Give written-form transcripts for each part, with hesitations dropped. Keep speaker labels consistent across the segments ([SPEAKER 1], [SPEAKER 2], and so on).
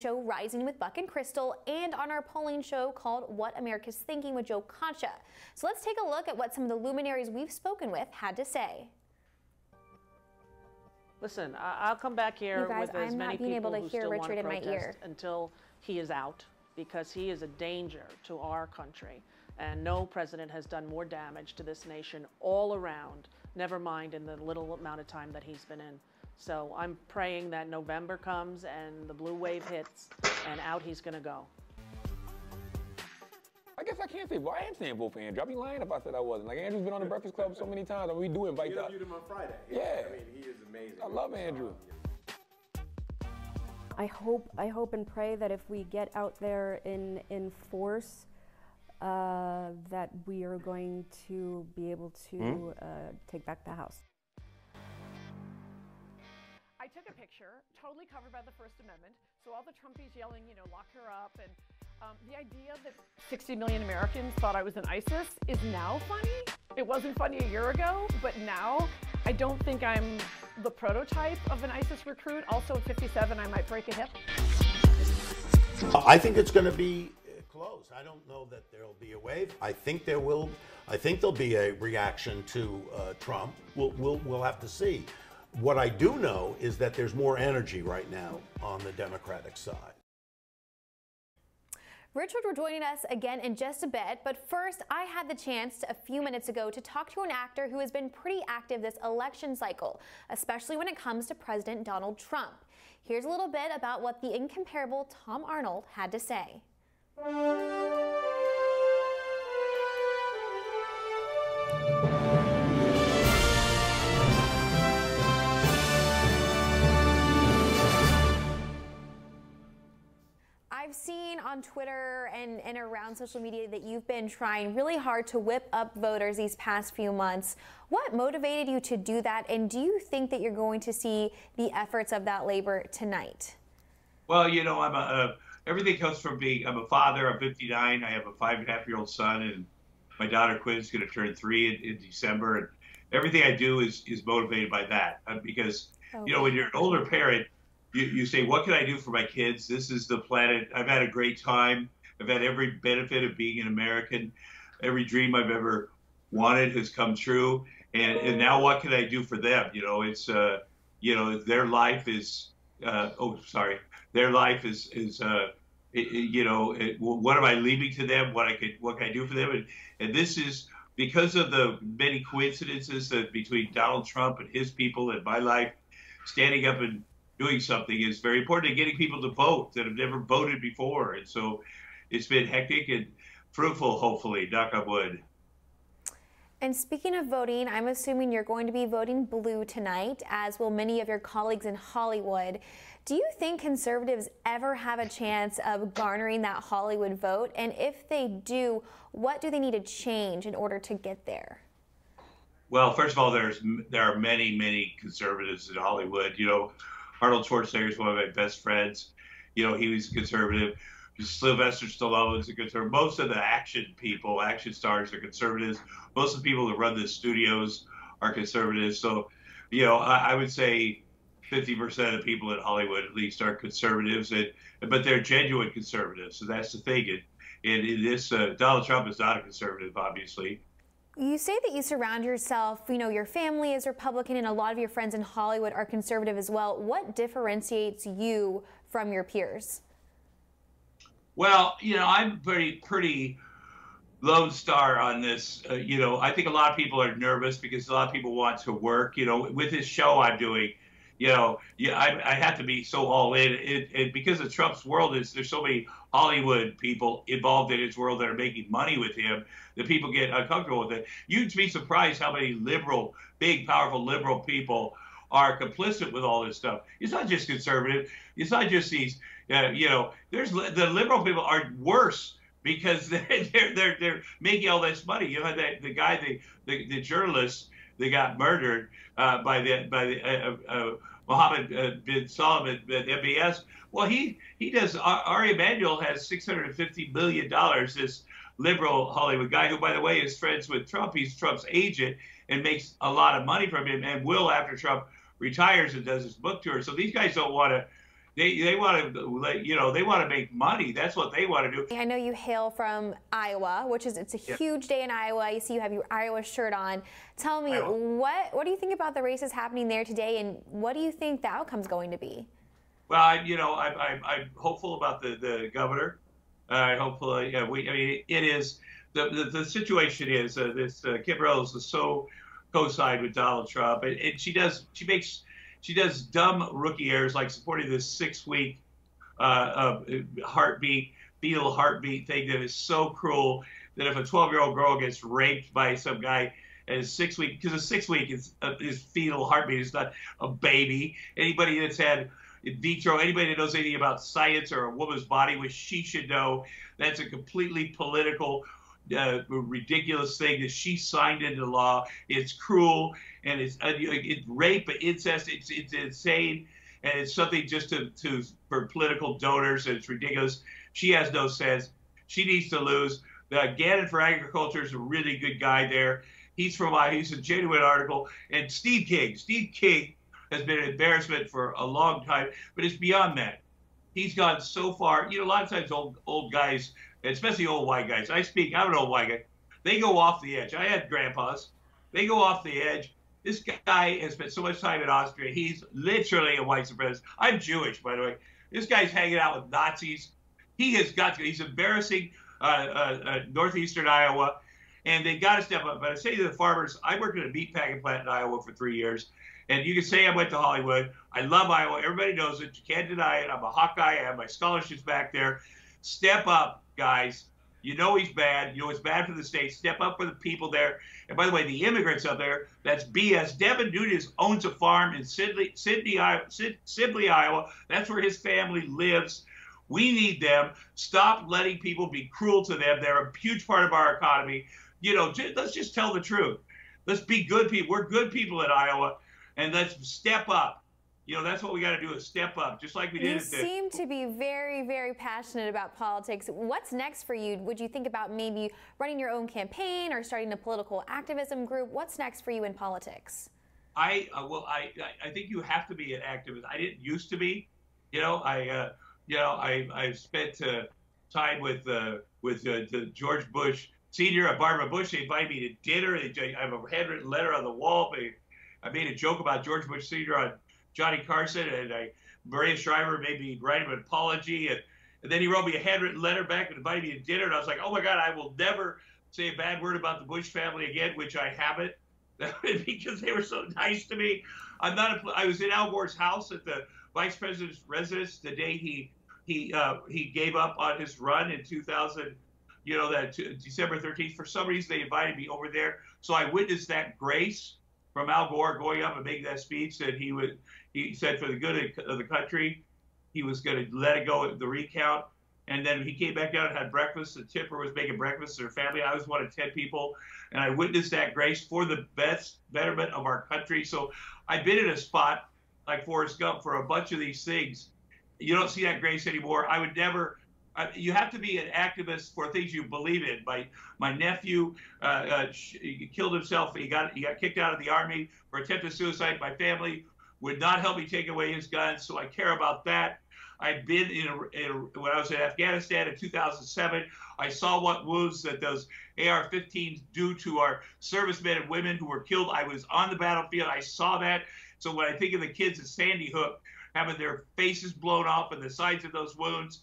[SPEAKER 1] show Rising with Buck and Crystal, and on our polling show called What America's Thinking with Joe Concha. So let's take a look at what some of the luminaries we've spoken with had to say.
[SPEAKER 2] Listen, I'll come back here with as many people who still want to protest until he is out, because he is a danger to our country. And no president has done more damage to this nation all around, never mind in the little amount of time that he's been in. So I'm praying that November comes and the blue wave hits and out he's going to go.
[SPEAKER 3] I guess I can't say, well, I am saying vote for Andrew. I'd be lying if I said I wasn't. Like, Andrew's been on the Breakfast Club so many times, and we do invite that.
[SPEAKER 4] We interviewed him on Friday.
[SPEAKER 3] Yeah.
[SPEAKER 4] I mean, he is amazing.
[SPEAKER 3] I love Andrew.
[SPEAKER 5] I hope and pray that if we get out there in force, that we are going to be able to take back the House.
[SPEAKER 6] I took a picture, totally covered by the First Amendment, so all the Trumpies yelling, you know, lock her up, and the idea that 60 million Americans thought I was in ISIS is now funny. It wasn't funny a year ago, but now I don't think I'm the prototype of an ISIS recruit. Also at 57, I might break a hip.
[SPEAKER 7] I think it's going to be close. I don't know that there'll be a wave. I think there will. I think there'll be a reaction to Trump. We'll have to see. What I do know is that there's more energy right now on the Democratic side.
[SPEAKER 1] Richard will joining us again in just a bit, but first I had the chance a few minutes ago to talk to an actor who has been pretty active this election cycle, especially when it comes to President Donald Trump. Here's a little bit about what the incomparable Tom Arnold had to say. I've seen on Twitter and around social media that you've been trying really hard to whip up voters these past few months. What motivated you to do that, and do you think that you're going to see the efforts of that labor tonight?
[SPEAKER 8] Well, you know, everything comes from being, I'm a father, I'm 59, I have a 5.5-year-old son, and my daughter Quinn's going to turn 3 in December, and everything I do is motivated by that, because, you know, when you're an older parent, you say, what can I do for my kids? This is the planet. I've had a great time. I've had every benefit of being an American. Every dream I've ever wanted has come true. And now what can I do for them? You know, it's, you know, their life is, their life is you know, what am I leaving to them? What can I do for them? And this is because of the many coincidences that between Donald Trump and his people and my life, standing up and doing something is very important, and getting people to vote that have never voted before. And so it's been hectic and fruitful, hopefully, knock on wood.
[SPEAKER 1] And speaking of voting, I'm assuming you're going to be voting blue tonight, as will many of your colleagues in Hollywood. Do you think conservatives ever have a chance of garnering that Hollywood vote? And if they do, what do they need to change in order to get there?
[SPEAKER 8] Well, first of all, there are many conservatives in Hollywood. You know, Arnold Schwarzenegger is one of my best friends. You know, he was a conservative. Sylvester Stallone is a conservative. Most of the action people, action stars, are conservatives. Most of the people that run the studios are conservatives. So, you know, I would say 50% of the people in Hollywood, at least, are conservatives, but they're genuine conservatives. So that's the thing. And in this, Donald Trump is not a conservative, obviously.
[SPEAKER 1] You say that you surround yourself, you know, your family is Republican and a lot of your friends in Hollywood are conservative as well. What differentiates you from your peers? Well,
[SPEAKER 8] you know, I'm pretty lone star on this. You know, I think a lot of people are nervous because a lot of people want to work, you know, with this show I'm doing. You know, I have to be so all in. And because of Trump's world, there's so many Hollywood people involved in his world that are making money with him that people get uncomfortable with it. You'd be surprised how many liberal, big, powerful liberal people are complicit with all this stuff. It's not just conservative. It's not just these, you know, the liberal people are worse because they're making all this money. You know, the guy, the journalist that got murdered by the Mohammed bin Salman at MBS. Well, he does. Ari Emanuel has $650 million. This liberal Hollywood guy, who, by the way, is friends with Trump. He's Trump's agent and makes a lot of money from him, and will after Trump retires and does his book tour. So these guys don't want to They want to, you know, they want to make money. That's what they want to do.
[SPEAKER 1] I know you hail from Iowa, it's a huge day in Iowa. I see you have your Iowa shirt on. Tell me, what do you think about the races happening there today, and what do you think the outcome's going to be?
[SPEAKER 8] Well, I'm hopeful about the governor. Hopefully, I mean, it is the situation is this Kim Rose is so co-signed with Donald Trump, and she does dumb rookie errors like supporting this 6-week fetal heartbeat thing that is so cruel that if a 12-year-old girl gets raped by some guy and is 6 weeks, because a 6 week is fetal heartbeat, is not a baby. Anybody that's had in vitro, anybody that knows anything about science or a woman's body, which she should know, that's a completely political, ridiculous thing that she signed into law. It's cruel, and it's rape, incest. It's insane, and it's something just for political donors, and it's ridiculous. She has no sense. She needs to lose. Gannon for Agriculture is a really good guy there. He's from Iowa. He's a genuine article. And Steve King has been an embarrassment for a long time, but it's beyond that. He's gone so far. You know, a lot of times old guys, especially old white guys, I'm an old white guy, they go off the edge. I had grandpas. They go off the edge. This guy has spent so much time in Austria. He's literally a white supremacist. I'm Jewish, by the way. This guy's hanging out with Nazis. He's embarrassing northeastern Iowa, and they got to step up. But I say to the farmers, I worked at a meat packing plant in Iowa for 3 years. And you can say I went to Hollywood. I love Iowa. Everybody knows it. You can't deny it. I'm a Hawkeye. I have my scholarships back there. Step up, guys. You know he's bad. You know it's bad for the state. Step up for the people there. And by the way, the immigrants out there, that's BS. Devin Nunes owns a farm in Sibley, Iowa. That's where his family lives. We need them. Stop letting people be cruel to them. They're a huge part of our economy. You know, let's just tell the truth. Let's be good people. We're good people in Iowa. And let's step up. You know, that's what we got to do is step up, just like we did.
[SPEAKER 1] You seem to be very, very passionate about politics. What's next for you? Would you think about maybe running your own campaign or starting a political activism group? What's next for you in politics?
[SPEAKER 8] I think you have to be an activist. I didn't used to be. You know, I spent time with George Bush Sr. Barbara Bush. They invited me to dinner. I have a handwritten letter on the wall. I made a joke about George Bush Sr. on Johnny Carson, and Maria Shriver made me write him an apology, and then he wrote me a handwritten letter back and invited me to dinner, and I was like, oh my God, I will never say a bad word about the Bush family again, which I haven't, because they were so nice to me. I was in Al Gore's house at the vice president's residence the day he gave up on his run in 2000. You know, that December 13th. For some reason, they invited me over there, so I witnessed that grace from Al Gore going up and making that speech that he said for the good of the country, he was going to let it go at the recount. And then he came back out and had breakfast. And Tipper was making breakfast for their family. I was one of 10 people. And I witnessed that grace for the betterment of our country. So I've been in a spot like Forrest Gump for a bunch of these things. You don't see that grace anymore. I would never. You have to be an activist for things you believe in. My nephew killed himself. He got kicked out of the Army for attempted suicide. My family would not help me take away his guns, so I care about that. I've been when I was in Afghanistan in 2007. I saw what wounds that those AR-15s do to our servicemen and women who were killed. I was on the battlefield. I saw that. So when I think of the kids at Sandy Hook having their faces blown off and the sides of those wounds,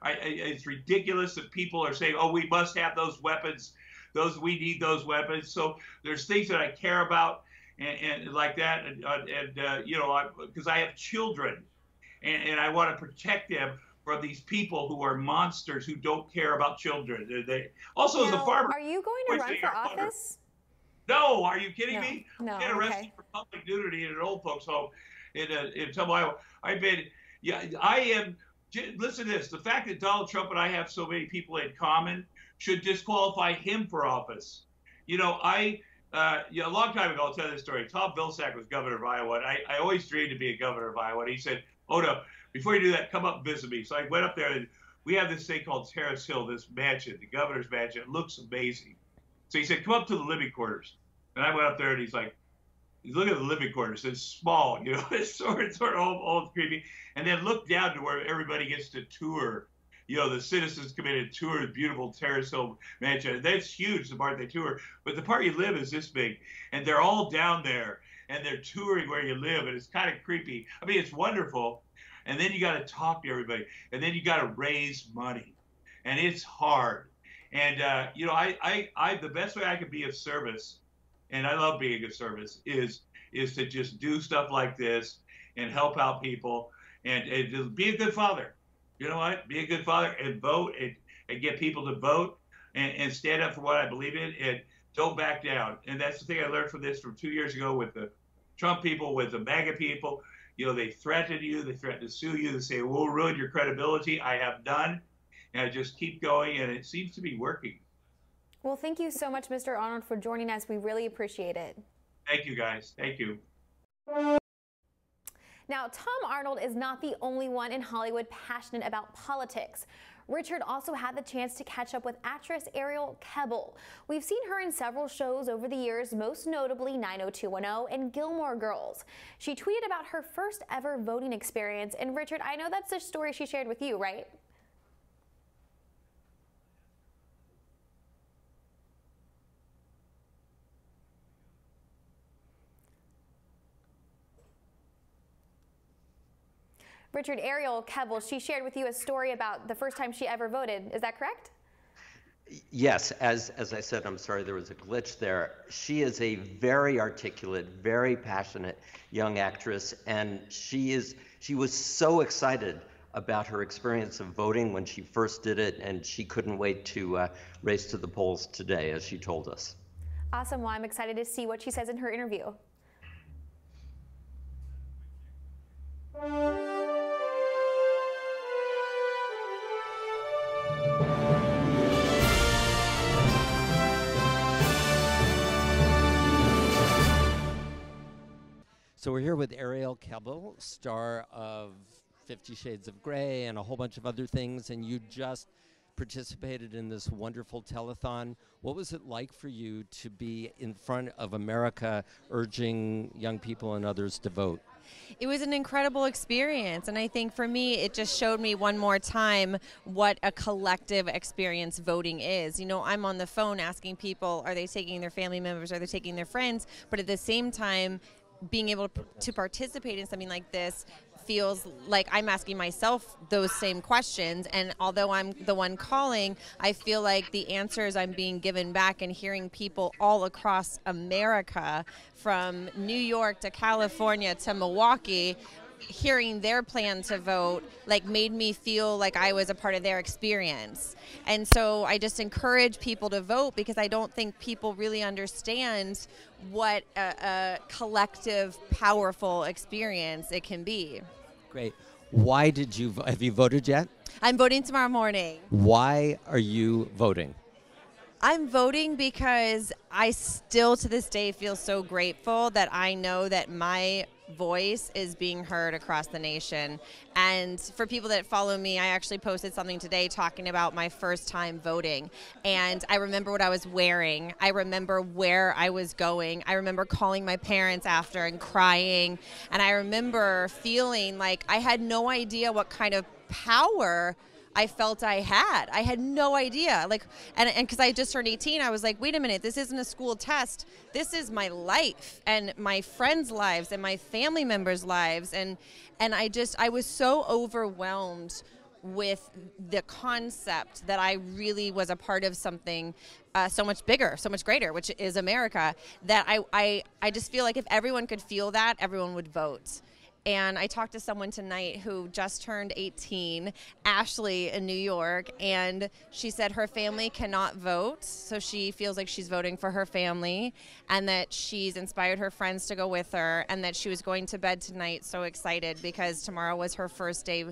[SPEAKER 8] it's ridiculous that people are saying, oh, we must have those weapons. We need those weapons. So there's things that I care about and like that. And you know, because I have children and I want to protect them from these people who are monsters who don't care about children. They also, as a farmer.
[SPEAKER 1] Are you going to run for office?
[SPEAKER 8] No, are you kidding me?
[SPEAKER 1] No.
[SPEAKER 8] Get arrested for public nudity in an old folks' home in Tumble, Iowa. I am. Listen to this. The fact that Donald Trump and I have so many people in common should disqualify him for office. You know, a long time ago, I'll tell you this story. Tom Vilsack was governor of Iowa, and I always dreamed to be a governor of Iowa. And he said, Oda, before you do that, come up and visit me. So I went up there, and we have this thing called Terrace Hill, this mansion, the governor's mansion. It looks amazing. So he said, come up to the living quarters. And I went up there, and he's like, You look at the living quarters, it's small, you know, it's sort of old creepy. And then look down to where everybody gets to tour. You know, the Citizens Committee tour the beautiful Terrace Hill Mansion. That's huge, the part they tour. But the part you live is this big. And they're all down there, and they're touring where you live, and it's kind of creepy. I mean, it's wonderful. And then you got to talk to everybody. And then you got to raise money. And it's hard. And, you know, the best way I could be of service, and I love being of service, is to just do stuff like this and help out people and be a good father. You know what? Be a good father and vote and get people to vote and stand up for what I believe in and don't back down. And that's the thing I learned from 2 years ago with the Trump people, with the MAGA people. You know, they threaten you, they threaten to sue you, they say, we'll ruin your credibility. I have done. And I just keep going, and it seems to be working.
[SPEAKER 1] Well, thank you so much, Mr. Arnold, for joining us. We really appreciate it.
[SPEAKER 8] Thank you, guys. Thank you.
[SPEAKER 1] Now, Tom Arnold is not the only one in Hollywood passionate about politics. Richard also had the chance to catch up with actress Ariel Kebbel. We've seen her in several shows over the years, most notably 90210 and Gilmore Girls. She tweeted about her first ever voting experience. And Richard, I know that's the story she shared with you, right? Richard, Ariel Kebbel, she shared with you a story about the first time she ever voted. Is that correct?
[SPEAKER 4] Yes, as I said, I'm sorry there was a glitch there. She is a very articulate, very passionate young actress, and she was so excited about her experience of voting when she first did it, and she couldn't wait to race to the polls today, as she told us.
[SPEAKER 1] Awesome. Well, I'm excited to see what she says in her interview.
[SPEAKER 9] So we're here with Ariel Kebbel, star of 50 Shades of Grey and a whole bunch of other things, and you just participated in this wonderful telethon. What was it like for you to be in front of America urging young people and others to vote?
[SPEAKER 10] It was an incredible experience, and I think for me it just showed me one more time what a collective experience voting is. You know, I'm on the phone asking people, are they taking their family members, are they taking their friends, but at the same time being able to participate in something like this feels like I'm asking myself those same questions, and although I'm the one calling, I feel like the answers I'm being given back and hearing people all across America, from New York to California to Milwaukee, hearing their plan to vote, like, made me feel like I was a part of their experience. And so I just encourage people to vote, because I don't think people really understand what a collective, powerful experience it can be.
[SPEAKER 9] Great. Why did you have you voted yet?
[SPEAKER 10] I'm voting tomorrow morning.
[SPEAKER 9] Why are you voting?
[SPEAKER 10] I'm voting because I still to this day feel so grateful that I know that my voice is being heard across the nation. And for people that follow me, I actually posted something today talking about my first time voting. And I remember what I was wearing. I remember where I was going. I remember calling my parents after and crying. And I remember feeling like I had no idea what kind of power I felt I had no idea. Like, and because I just turned 18, I was like, wait a minute, this isn't a school test. This is my life and my friends' lives and my family members' lives. And I was so overwhelmed with the concept that I really was a part of something so much bigger, so much greater, which is America, that I just feel like if everyone could feel that, everyone would vote. And I talked to someone tonight who just turned 18, Ashley in New York, and she said her family cannot vote, so she feels like she's voting for her family, and that she's inspired her friends to go with her, and that she was going to bed tonight so excited because tomorrow was her first day,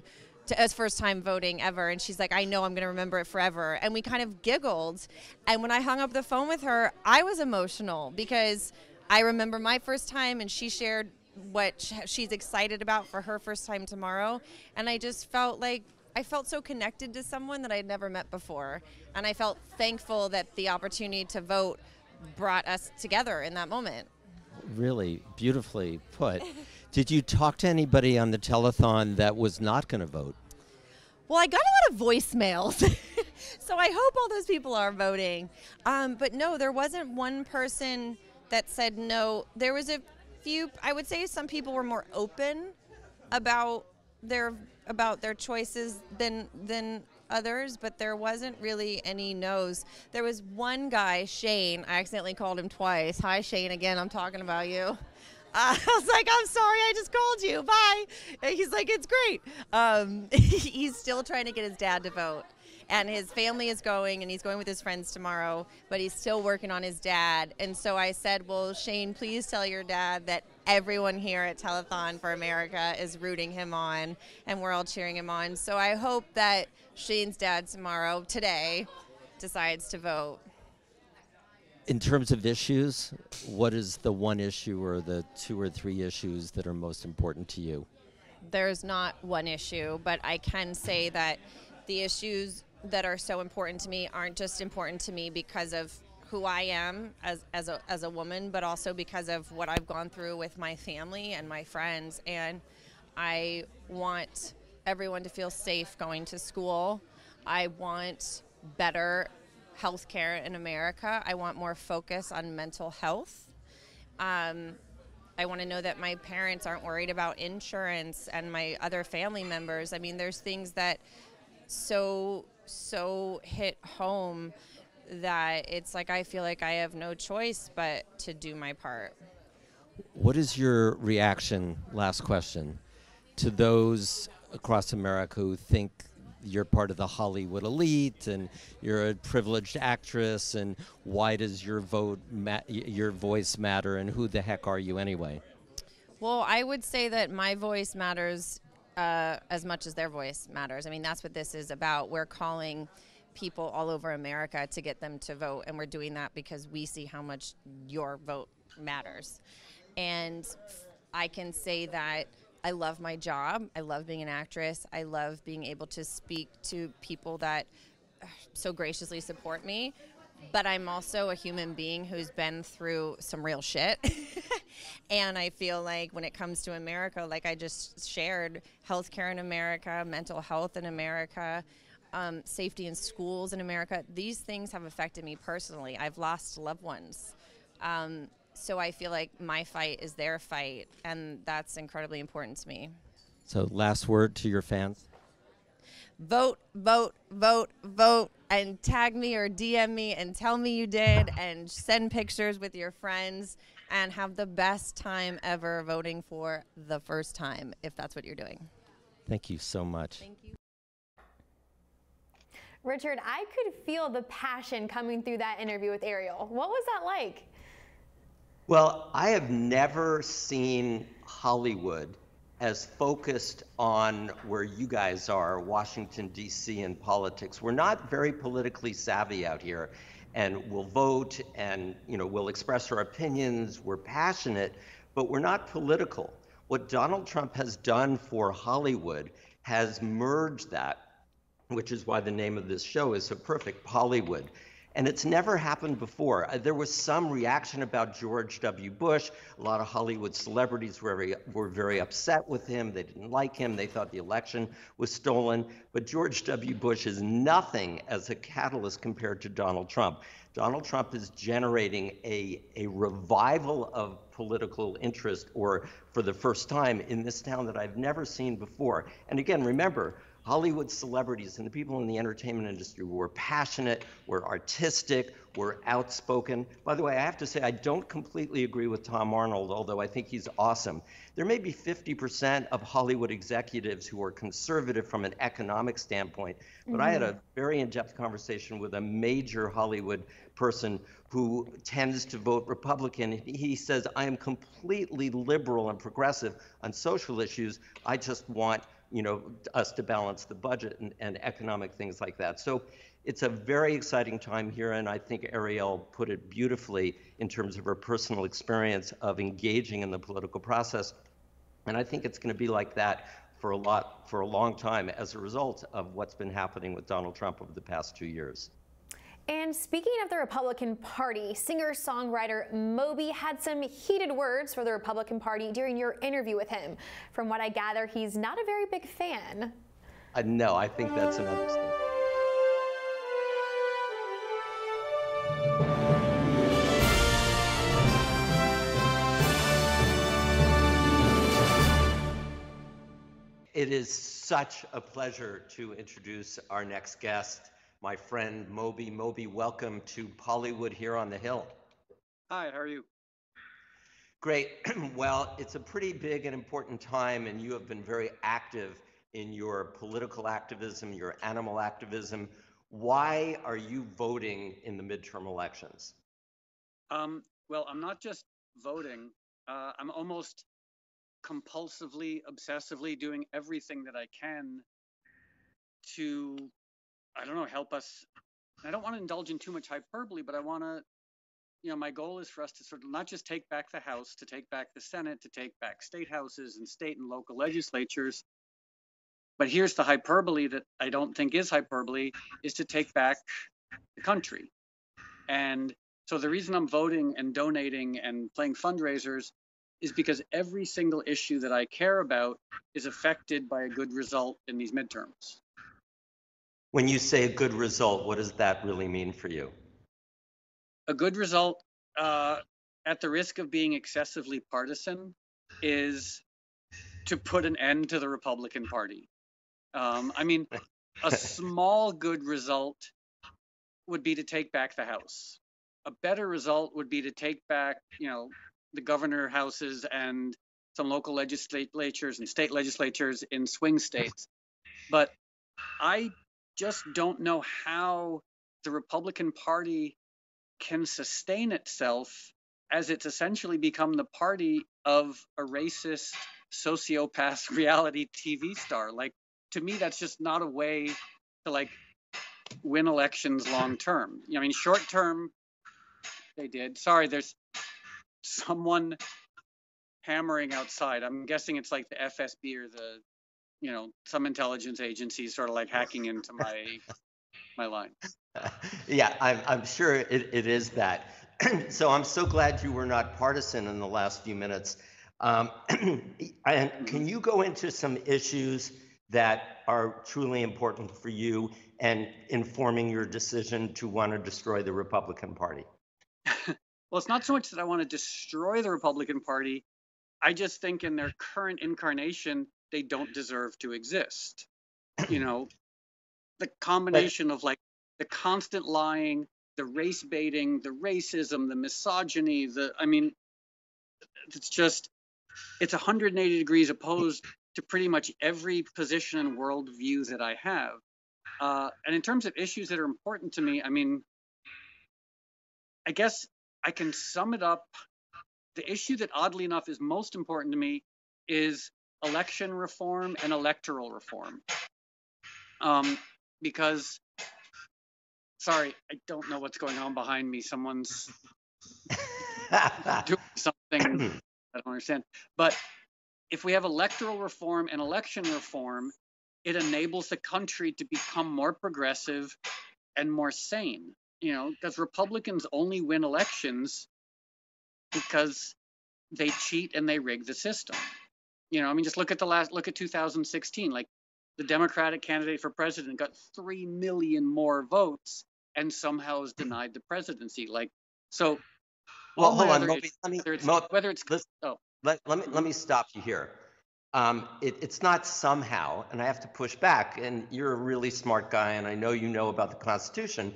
[SPEAKER 10] first time voting ever, and she's like, I know I'm going to remember it forever. And we kind of giggled, and when I hung up the phone with her, I was emotional because I remember my first time, and she shared what she's excited about for her first time tomorrow, and I just felt like I felt so connected to someone that I'd never met before, and I felt thankful that the opportunity to vote brought us together in that moment.
[SPEAKER 9] really beautifully put. Did you talk to anybody on the telethon that was not going to vote?
[SPEAKER 10] Well, I got a lot of voicemails, so I hope all those people are voting. But no, there wasn't one person that said no. There was a few. I would say some people were more open about their choices than others, but there wasn't really any no's. There was one guy, Shane. I accidentally called him twice. Hi, Shane. Again, I'm talking about you. I was like, I'm sorry, I just called you. Bye. And he's like, it's great. He's still trying to get his dad to vote. And his family is going, and he's going with his friends tomorrow, but he's still working on his dad. And so I said, well, Shane, please tell your dad that everyone here at Telethon for America is rooting him on, and we're all cheering him on. So I hope that Shane's dad today, decides to vote.
[SPEAKER 9] In terms of issues, what is the one issue or the 2 or 3 issues that are most important to you?
[SPEAKER 10] There's not one issue, but I can say that the issues that are so important to me aren't just important to me because of who I am as a woman, but also because of what I've gone through with my family and my friends. And I want everyone to feel safe going to school. I want better health care in America. I want more focus on mental health. I want to know that my parents aren't worried about insurance and my other family members. I mean, there's things that so hit home that it's like I feel like I have no choice but to do my part.
[SPEAKER 9] What is your reaction, last question, to those across America who think you're part of the Hollywood elite and you're a privileged actress, and why does your your voice matter, and who the heck are you anyway?
[SPEAKER 10] Well, I would say that my voice matters as much as their voice matters. I mean, that's what this is about. We're calling people all over America to get them to vote, and we're doing that because we see how much your vote matters. And I can say that I love my job. I love being an actress. I love being able to speak to people that so graciously support me. But I'm also a human being who's been through some real shit. And I feel like when it comes to America, like I just shared, healthcare in America, mental health in America, safety in schools in America, these things have affected me personally. I've lost loved ones. So I feel like my fight is their fight, and that's incredibly important to me.
[SPEAKER 9] So last word to your fans?
[SPEAKER 10] Vote, vote, vote, vote, and tag me or DM me and tell me you did, and send pictures with your friends, and have the best time ever voting for the first time, if that's what you're doing.
[SPEAKER 9] Thank you so much.
[SPEAKER 10] Thank you.
[SPEAKER 1] Richard, I could feel the passion coming through that interview with Ariel. What was that like?
[SPEAKER 4] Well, I have never seen Hollywood as focused on where you guys are, Washington, D.C. and politics. We're not very politically savvy out here, and we'll vote and we'll express our opinions, we're passionate, but we're not political. What Donald Trump has done for Hollywood has merged that, which is why the name of this show is so perfect, Pollywood. And it's never happened before. There was some reaction about George W. Bush. A lot of Hollywood celebrities were very upset with him. They didn't like him. They thought the election was stolen. But George W. Bush is nothing as a catalyst compared to Donald Trump. Donald Trump is generating a revival of political interest, or for the first time, in this town that I've never seen before. And again, remember, Hollywood celebrities and the people in the entertainment industry were passionate, were artistic, were outspoken. By the way, I have to say I don't completely agree with Tom Arnold, although I think he's awesome. There may be 50% of Hollywood executives who are conservative from an economic standpoint, but I had a very in-depth conversation with a major Hollywood person who tends to vote Republican. He says, I am completely liberal and progressive on social issues. I just want us to balance the budget and economic things like that. So it's a very exciting time here, and I think Ariel put it beautifully in terms of her personal experience of engaging in the political process. And I think it's going to be like that for a long time as a result of what's been happening with Donald Trump over the past 2 years.
[SPEAKER 1] And speaking of the Republican Party, singer-songwriter Moby had some heated words for the Republican Party during your interview with him. From what I gather, he's not a very big fan.
[SPEAKER 4] No, I think that's an understatement. It is such a pleasure to introduce our next guest, my friend Moby. Moby, welcome to Pollywood here on the Hill.
[SPEAKER 11] Hi, how are you?
[SPEAKER 4] Great. Well, it's a pretty big and important time, and you have been very active in your political activism, your animal activism. Why are you voting in the midterm elections?
[SPEAKER 11] Well, I'm not just voting. I'm almost compulsively, obsessively doing everything that I can to, I don't know, help us. I don't want to indulge in too much hyperbole, but I want to, my goal is for us to sort of not just take back the House, to take back the Senate, to take back state houses and state and local legislatures. But here's the hyperbole that I don't think is hyperbole, is to take back the country. And so the reason I'm voting and donating and playing fundraisers is because every single issue that I care about is affected by a good result in these midterms.
[SPEAKER 4] When you say a good result, what does that really mean for you?
[SPEAKER 11] A good result, at the risk of being excessively partisan, is to put an end to the Republican Party. I mean, a small good result would be to take back the House. A better result would be to take back, the governor houses and some local legislatures and state legislatures in swing states. But I just don't know how the Republican Party can sustain itself as it's essentially become the party of a racist sociopath reality TV star. Like, to me, that's just not a way to win elections long term. I mean, short term, they did. Sorry, there's someone hammering outside. I'm guessing it's like the FSB or the, some intelligence agencies sort of like hacking into my line.
[SPEAKER 4] Yeah, I'm sure it is that. So I'm so glad you were not partisan in the last few minutes. And can you go into some issues that are truly important for you and informing your decision to want to destroy the Republican Party?
[SPEAKER 11] Well, it's not so much that I want to destroy the Republican Party. I just think in their current incarnation, they don't deserve to exist. The combination of the constant lying, the race baiting, the racism, the misogyny, it's 180 degrees opposed to pretty much every position and worldview that I have. And in terms of issues that are important to me, I mean, I guess I can sum it up. The issue that oddly enough is most important to me is election reform and electoral reform. Because, sorry, I don't know what's going on behind me. Someone's doing something I don't understand. But if we have electoral reform and election reform, it enables the country to become more progressive and more sane. Because Republicans only win elections because they cheat and they rig the system. Just look at 2016. The Democratic candidate for president got 3 million more votes and somehow is denied the presidency. Well,
[SPEAKER 4] hold on, Moby. Let me stop you here. It's not somehow, and I have to push back, and you're a really smart guy, and I know you know about the Constitution.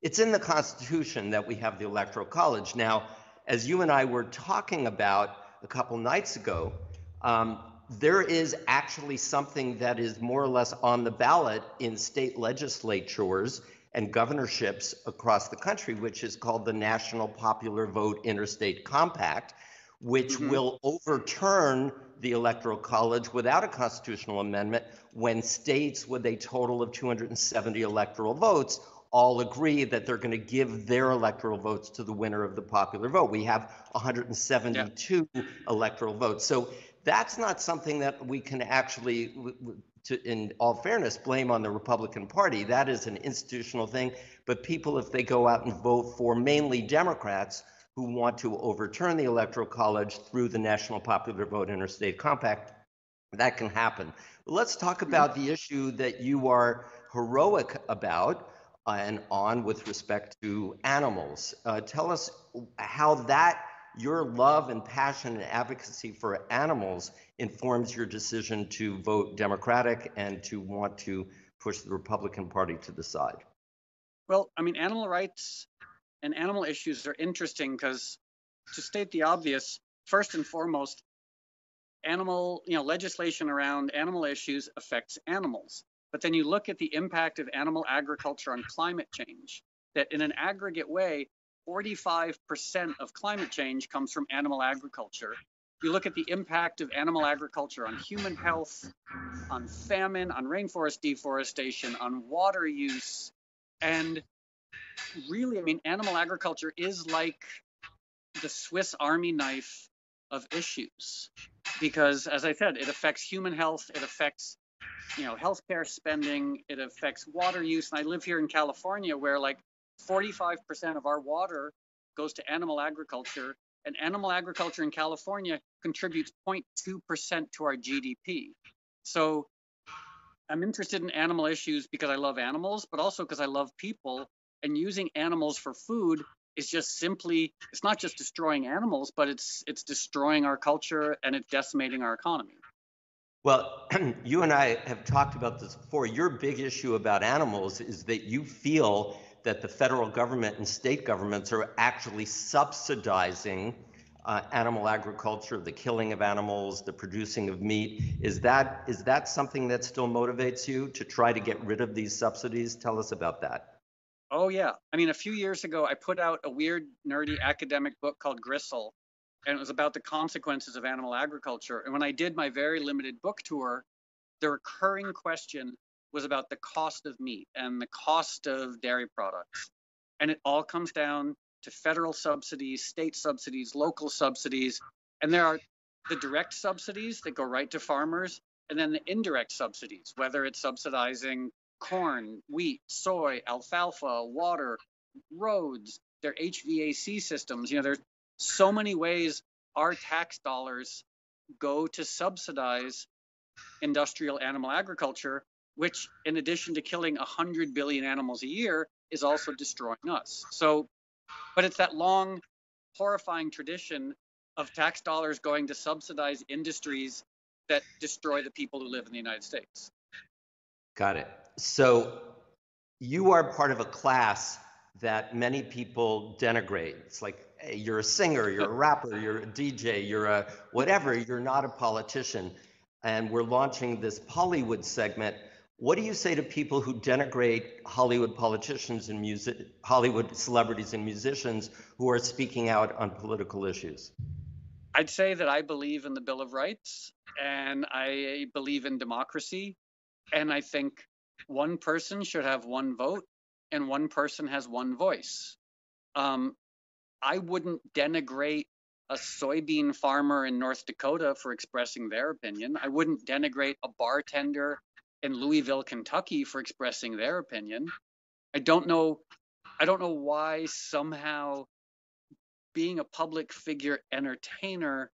[SPEAKER 4] It's in the Constitution that we have the Electoral College. Now, as you and I were talking about a couple nights ago, there is actually something that is more or less on the ballot in state legislatures and governorships across the country, which is called the National Popular Vote Interstate Compact, which will overturn the Electoral College without a constitutional amendment when states with a total of 270 electoral votes all agree that they're going to give their electoral votes to the winner of the popular vote. We have 172 electoral votes. So that's not something that we can actually in all fairness, blame on the Republican Party. That is an institutional thing. But people, if they go out and vote for mainly Democrats who want to overturn the Electoral College through the National Popular Vote Interstate Compact, that can happen. Let's talk about the issue that you are heroic about and on with respect to animals. Tell us how that your love and passion and advocacy for animals informs your decision to vote Democratic and to want to push the Republican Party to the side.
[SPEAKER 11] Well, I mean, animal rights and animal issues are interesting because, to state the obvious, first and foremost, legislation around animal issues affects animals. But then you look at the impact of animal agriculture on climate change, that in an aggregate way, 45% of climate change comes from animal agriculture. You look at the impact of animal agriculture on human health, on famine, on rainforest deforestation, on water use. And really, I mean, animal agriculture is like the Swiss Army knife of issues. Because, as I said, it affects human health, it affects healthcare spending, it affects water use. And I live here in California where like 45% of our water goes to animal agriculture, and animal agriculture in California contributes 0.2% to our GDP. So I'm interested in animal issues because I love animals, but also because I love people, and using animals for food is just simply, it's not just destroying animals, but it's destroying our culture and it's decimating our economy.
[SPEAKER 4] Well, you and I have talked about this before. Your big issue about animals is that you feel that the federal government and state governments are actually subsidizing animal agriculture, the killing of animals, the producing of meat. Is that something that still motivates you to try to get rid of these subsidies? Tell us about that.
[SPEAKER 11] Oh, yeah. I mean, a few years ago, I put out a weird, nerdy academic book called Gristle, and it was about the consequences of animal agriculture. And when I did my very limited book tour, the recurring question was about the cost of meat and the cost of dairy products. And it all comes down to federal subsidies, state subsidies, local subsidies. And there are the direct subsidies that go right to farmers, and then the indirect subsidies, whether it's subsidizing corn, wheat, soy, alfalfa, water, roads, their HVAC systems. There's so many ways our tax dollars go to subsidize industrial animal agriculture, which, in addition to killing 100 billion animals a year, is also destroying us. So, but it's that long, horrifying tradition of tax dollars going to subsidize industries that destroy the people who live in the United States.
[SPEAKER 4] Got it. So you are part of a class that many people denigrate. It's like, hey, you're a singer, you're a rapper, you're a DJ, you're a whatever, you're not a politician. And we're launching this Pollywood segment. What do you say to people who denigrate Hollywood politicians and Hollywood celebrities and musicians who are speaking out on political issues?
[SPEAKER 11] I'd say that I believe in the Bill of Rights, and I believe in democracy. And I think one person should have one vote and one person has one voice. I wouldn't denigrate a soybean farmer in North Dakota for expressing their opinion. I wouldn't denigrate a bartender in Louisville, Kentucky for expressing their opinion. I don't know why somehow being a public figure entertainer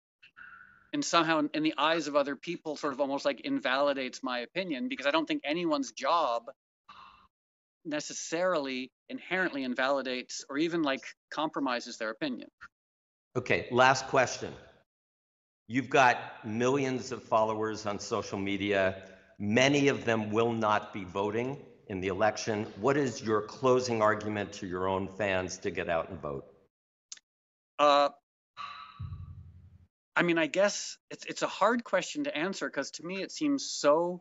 [SPEAKER 11] and somehow in the eyes of other people sort of almost like invalidates my opinion, because I don't think anyone's job necessarily inherently invalidates or even like compromises their opinion.
[SPEAKER 4] Okay, last question. You've got millions of followers on social media. Many of them will not be voting in the election. What is your closing argument to your own fans to get out and vote?
[SPEAKER 11] I mean, I guess it's a hard question to answer because to me it seems so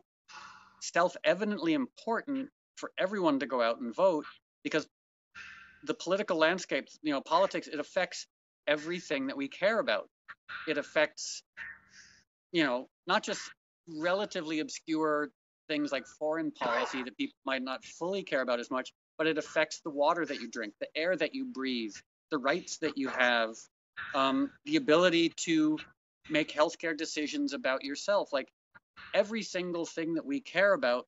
[SPEAKER 11] self-evidently important for everyone to go out and vote, because the political landscape, politics, it affects everything that we care about. It affects, not just relatively obscure things like foreign policy that people might not fully care about as much, but it affects the water that you drink, the air that you breathe, the rights that you have, the ability to make healthcare decisions about yourself. Like, every single thing that we care about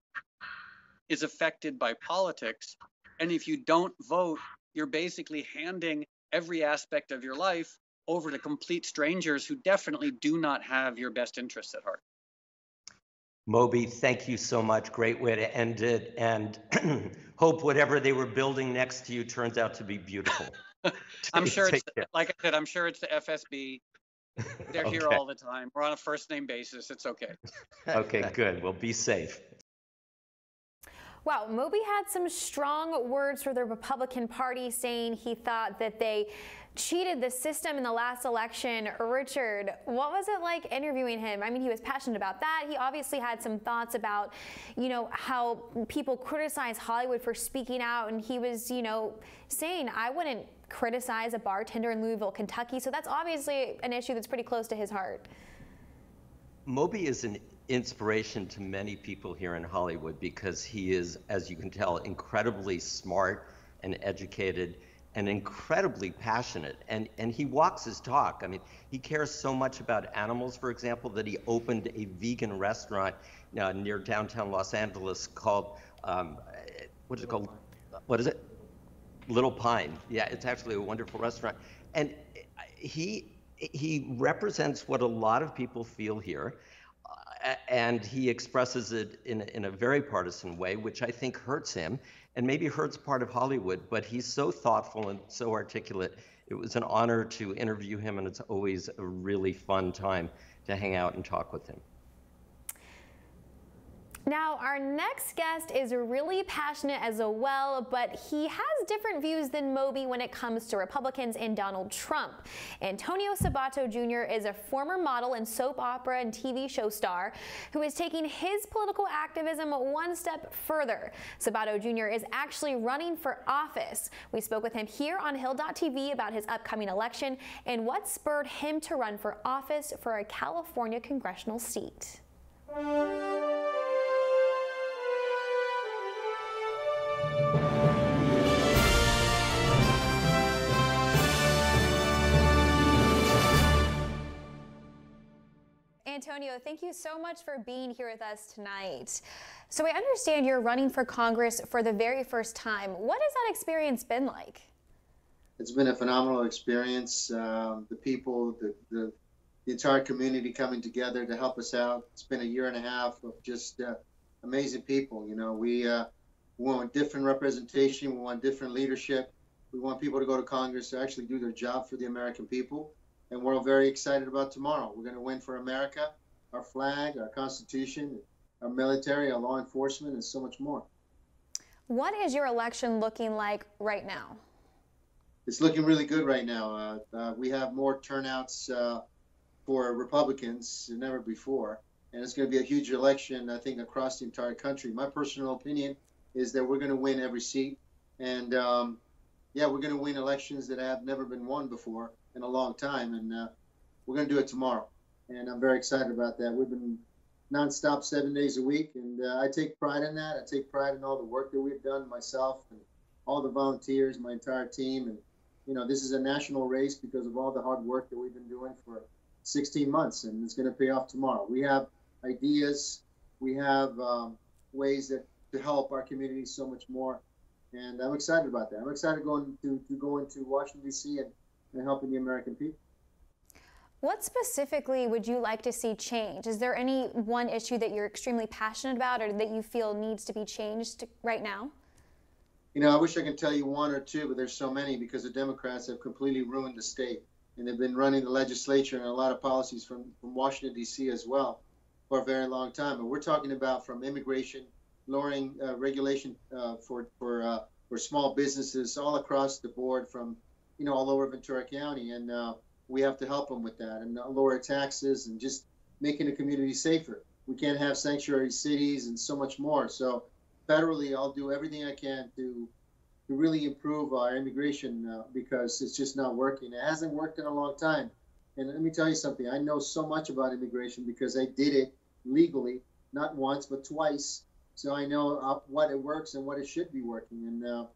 [SPEAKER 11] is affected by politics. And if you don't vote, you're basically handing every aspect of your life over to complete strangers who definitely do not have your best interests at heart.
[SPEAKER 4] Moby, thank you so much. Great way to end it. And hope whatever they were building next to you turns out to be beautiful.
[SPEAKER 11] I'm sure it's, like I said, I'm sure it's the FSB. They're here all the time. We're on a first name basis. It's okay.
[SPEAKER 4] Okay, good. Well, be safe.
[SPEAKER 1] Wow, Moby had some strong words for the Republican Party, saying he thought that they cheated the system in the last election. Richard, what was it like interviewing him? I mean, he was passionate about that. He obviously had some thoughts about, you know, how people criticize Hollywood for speaking out, and he was, you know, saying, I wouldn't criticize a bartender in Louisville, Kentucky. So that's obviously an issue that's pretty close to his heart.
[SPEAKER 4] Moby is an inspiration to many people here in Hollywood because he is, as you can tell, incredibly smart and educated and incredibly passionate. And he walks his talk. I mean, he cares so much about animals, for example, that he opened a vegan restaurant near downtown Los Angeles called, what is it called? What is it? Little Pine. Yeah, it's actually a wonderful restaurant. And he represents what a lot of people feel here. And he expresses it in a very partisan way, which I think hurts him and maybe hurts part of Hollywood, but he's so thoughtful and so articulate. It was an honor to interview him, and it's always a really fun time to hang out and talk with him.
[SPEAKER 1] Now, our next guest is really passionate as well, but he has different views than Moby when it comes to Republicans and Donald Trump. Antonio Sabato Jr. is a former model and soap opera and TV show star who is taking his political activism one step further. Sabato Jr. is actually running for office. We spoke with him here on Hill.tv about his upcoming election and what spurred him to run for office for a California congressional seat. Antonio, thank you so much for being here with us tonight. So I understand you're running for Congress for the very first time. What has that experience been like?
[SPEAKER 12] It's been a phenomenal experience. The people, the entire community coming together to help us out. It's been a year and a half of just amazing people. You know, we want different representation. We want different leadership. We want people to go to Congress to actually do their job for the American people. And we're all very excited about tomorrow. We're going to win for America, our flag, our Constitution, our military, our law enforcement, and so much more.
[SPEAKER 1] What is your election looking like right now?
[SPEAKER 12] It's looking really good right now. We have more turnouts for Republicans than ever before. And it's going to be a huge election, I think, across the entire country. My personal opinion is that we're going to win every seat. And, yeah, we're going to win elections that have never been won before in a long time, and we're going to do it tomorrow, and I'm very excited about that. We've been nonstop 7 days a week, and I take pride in that. I take pride in all the work that we've done, myself and all the volunteers, my entire team, and you know, this is a national race because of all the hard work that we've been doing for 16 months, and it's going to pay off tomorrow. We have ideas, we have ways that to help our community so much more, and I'm excited about that. I'm excited going to go into Washington, D.C. and helping the American people.
[SPEAKER 1] What specifically would you like to see change? Is there any one issue that you're extremely passionate about or that you feel needs to be changed right now?
[SPEAKER 12] You know, I wish I could tell you one or two, but there's so many because the Democrats have completely ruined the state. And they've been running the legislature and a lot of policies from Washington, D.C. as well for a very long time. And we're talking about from immigration, lowering regulation for small businesses all across the board from you know, all over Ventura County, and we have to help them with that and lower taxes and just making the community safer. We can't have sanctuary cities and so much more. So federally, I'll do everything I can to really improve our immigration because it's just not working. It hasn't worked in a long time. And let me tell you something. I know so much about immigration because I did it legally, not once, but twice. So I know what it works and what it should be working. And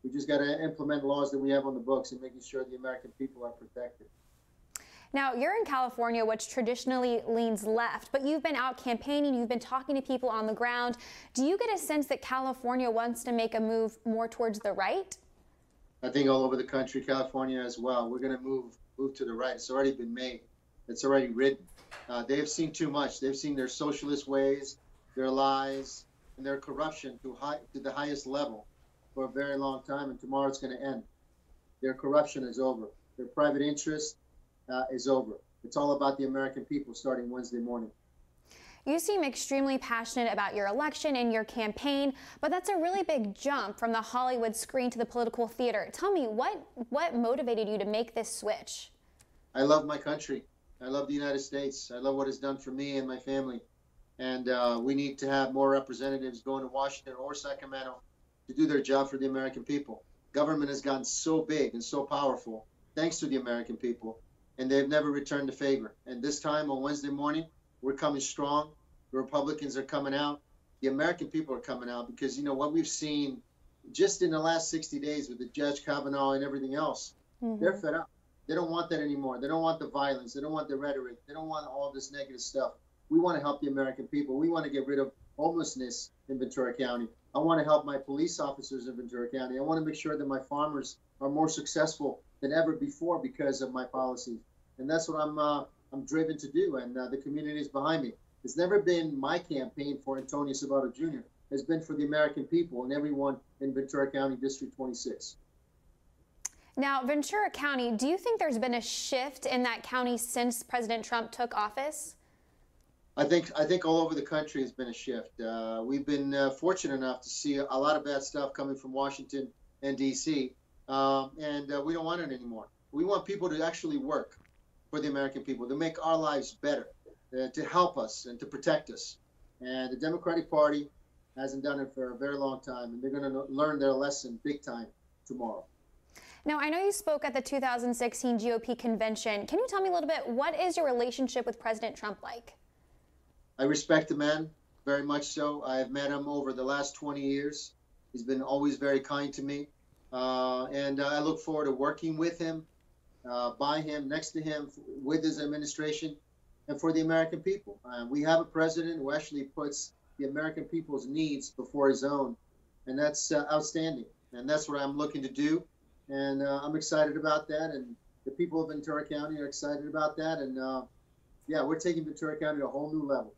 [SPEAKER 12] we just got to implement laws that we have on the books and making sure the American people are protected.
[SPEAKER 1] Now, you're in California, which traditionally leans left, but you've been out campaigning, you've been talking to people on the ground. Do you get a sense that California wants to make a move more towards the right?
[SPEAKER 12] I think all over the country, California as well, we're going to move to the right. It's already been made. It's already written. They have seen too much. They've seen their socialist ways, their lies, and their corruption to the highest level for a very long time, and tomorrow it's going to end. Their corruption is over. Their private interest is over. It's all about the American people starting Wednesday morning.
[SPEAKER 1] You seem extremely passionate about your election and your campaign, but that's a really big jump from the Hollywood screen to the political theater. Tell me, what motivated you to make this switch?
[SPEAKER 12] I love my country. I love the United States. I love what it's done for me and my family. And we need to have more representatives going to Washington or Sacramento to do their job for the American people. Government has gotten so big and so powerful, thanks to the American people, and they've never returned the favor. And this time on Wednesday morning, we're coming strong. The Republicans are coming out. The American people are coming out because, you know, what we've seen just in the last 60 days with the Judge Kavanaugh and everything else, they're fed up. They don't want that anymore. They don't want the violence. They don't want the rhetoric. They don't want all this negative stuff. We want to help the American people. We want to get rid of homelessness in Ventura County. I want to help my police officers in Ventura County. I want to make sure that my farmers are more successful than ever before because of my policies. And that's what I'm driven to do, and the community is behind me. It's never been my campaign for Antonio Sabato Jr. It's been for the American people and everyone in Ventura County District 26.
[SPEAKER 1] Now, Ventura County, do you think there's been a shift in that county since President Trump took office?
[SPEAKER 12] I think all over the country has been a shift. We've been fortunate enough to see a lot of bad stuff coming from Washington and D.C., and we don't want it anymore. We want people to actually work for the American people, to make our lives better, to help us and to protect us. And the Democratic Party hasn't done it for a very long time, and they're going to learn their lesson big time tomorrow.
[SPEAKER 1] Now, I know you spoke at the 2016 GOP convention. Can you tell me a little bit, what is your relationship with President Trump like?
[SPEAKER 12] I respect the man, very much so. I have met him over the last 20 years. He's been always very kind to me. And I look forward to working with him, by him, next to him, with his administration, and for the American people. We have a president who actually puts the American people's needs before his own, and that's outstanding. And that's what I'm looking to do. And I'm excited about that, and the people of Ventura County are excited about that. And yeah, we're taking Ventura County to a whole new level.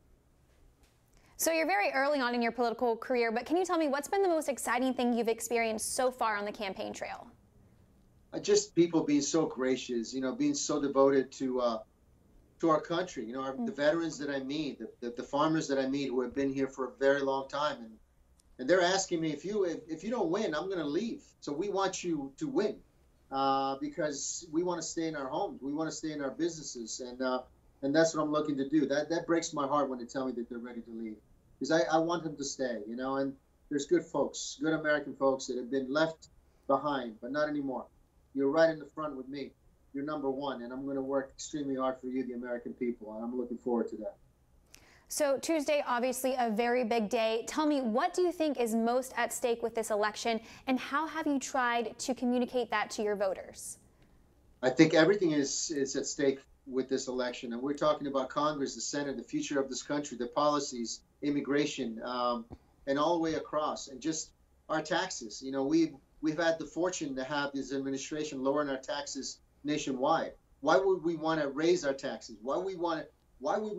[SPEAKER 1] So you're very early on in your political career, but can you tell me what's been the most exciting thing you've experienced so far on the campaign trail?
[SPEAKER 12] Just people being so gracious, you know, being so devoted to our country. You know, the veterans that I meet, the farmers that I meet who have been here for a very long time, and they're asking me, if you don't win, I'm going to leave. So we want you to win because we want to stay in our homes, we want to stay in our businesses, and that's what I'm looking to do. That breaks my heart when they tell me that they're ready to leave, because I want them to stay. You know, and there's good folks, good American folks that have been left behind, but not anymore. You're right in the front with me. You're number one, and I'm going to work extremely hard for you, the American people, and I'm looking forward to that.
[SPEAKER 1] So Tuesday, obviously a very big day. Tell me, what do you think is most at stake with this election, and how have you tried to communicate that to your voters?
[SPEAKER 12] I think everything is at stake with this election, and we're talking about Congress, the Senate, the future of this country, the policies, immigration, and all the way across, and just our taxes. You know, we've had the fortune to have this administration lowering our taxes nationwide. Why would we want to raise our taxes? Why would we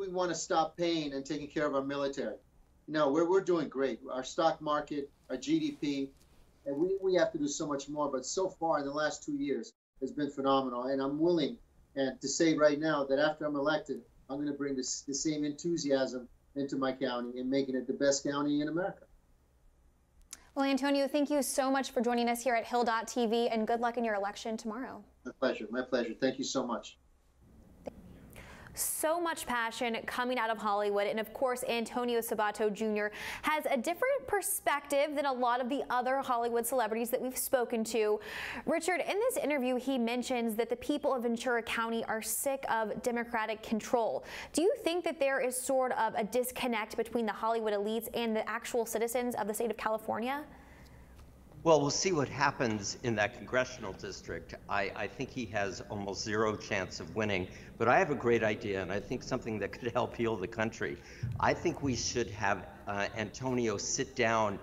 [SPEAKER 12] want to stop paying and taking care of our military? No, we're doing great. Our stock market, our GDP, and we have to do so much more. But so far in the last 2 years, has been phenomenal. And I'm willing to say right now that after I'm elected, I'm going to bring the same enthusiasm into my county and making it the best county in America.
[SPEAKER 1] Well, Antonio, thank you so much for joining us here at Hill.tv, and good luck in your election tomorrow.
[SPEAKER 12] My pleasure. My pleasure. Thank you so much.
[SPEAKER 1] So much passion coming out of Hollywood, and of course Antonio Sabato Jr. has a different perspective than a lot of the other Hollywood celebrities that we've spoken to. Richard, in this interview he mentions that the people of Ventura County are sick of Democratic control. Do you think that there is sort of a disconnect between the Hollywood elites and the actual citizens of the state of California?
[SPEAKER 4] Well, we'll see what happens in that congressional district. I think he has almost zero chance of winning, but I have a great idea, and I think something that could help heal the country. I think we should have Antonio sit down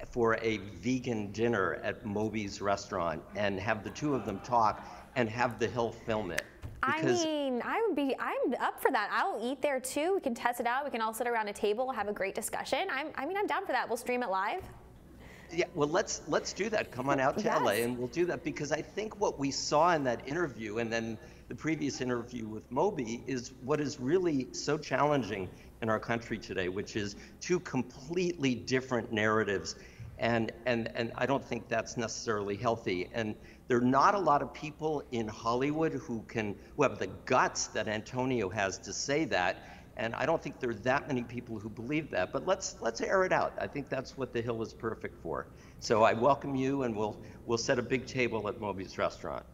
[SPEAKER 4] for a vegan dinner at Moby's restaurant and have the two of them talk and have the Hill film it.
[SPEAKER 1] Because I'm up for that. I'll eat there too. We can test it out. We can all sit around a table, have a great discussion. I'm down for that. We'll stream it live.
[SPEAKER 4] Yeah, well, let's do that. Come on out to LA and we'll do that, because I think what we saw in that interview and then the previous interview with Moby is what is really so challenging in our country today, which is two completely different narratives. And I don't think that's necessarily healthy. And there are not a lot of people in Hollywood who have the guts that Antonio has to say that. And I don't think there are that many people who believe that, but let's air it out. I think that's what the Hill is perfect for. So I welcome you, and we'll set a big table at Moby's restaurant.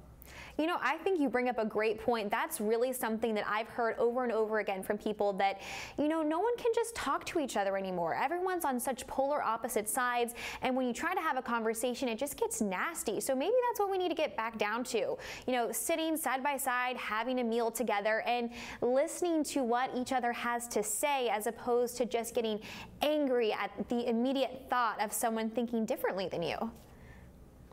[SPEAKER 1] You know, I think you bring up a great point. That's really something that I've heard over and over again from people, that, you know, no one can just talk to each other anymore. Everyone's on such polar opposite sides, and when you try to have a conversation, it just gets nasty. So maybe that's what we need to get back down to. You know, sitting side by side, having a meal together, and listening to what each other has to say, as opposed to just getting angry at the immediate thought of someone thinking differently than you.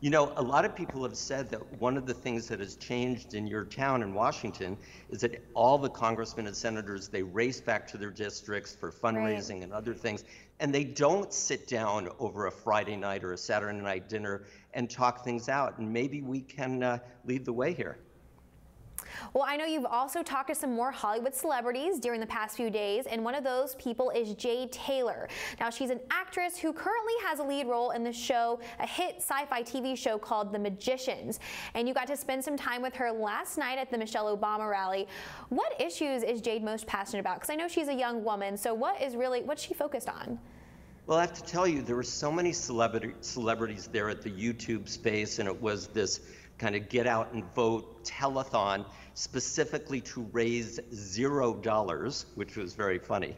[SPEAKER 4] You know, a lot of people have said that one of the things that has changed in your town in Washington is that all the congressmen and senators, they race back to their districts for fundraising and other things, and they don't sit down over a Friday night or a Saturday night dinner and talk things out. And maybe we can lead the way here.
[SPEAKER 1] Well, I know you've also talked to some more Hollywood celebrities during the past few days, and one of those people is Jade Taylor. Now, she's an actress who currently has a lead role in the show, a hit sci-fi TV show called The Magicians. And you got to spend some time with her last night at the Michelle Obama rally. What issues is Jade most passionate about? Because I know she's a young woman, so what's she focused on?
[SPEAKER 4] Well, I have to tell you, there were so many celebrities there at the YouTube space, and it was this kind of get out and vote telethon specifically to raise $0, which was very funny,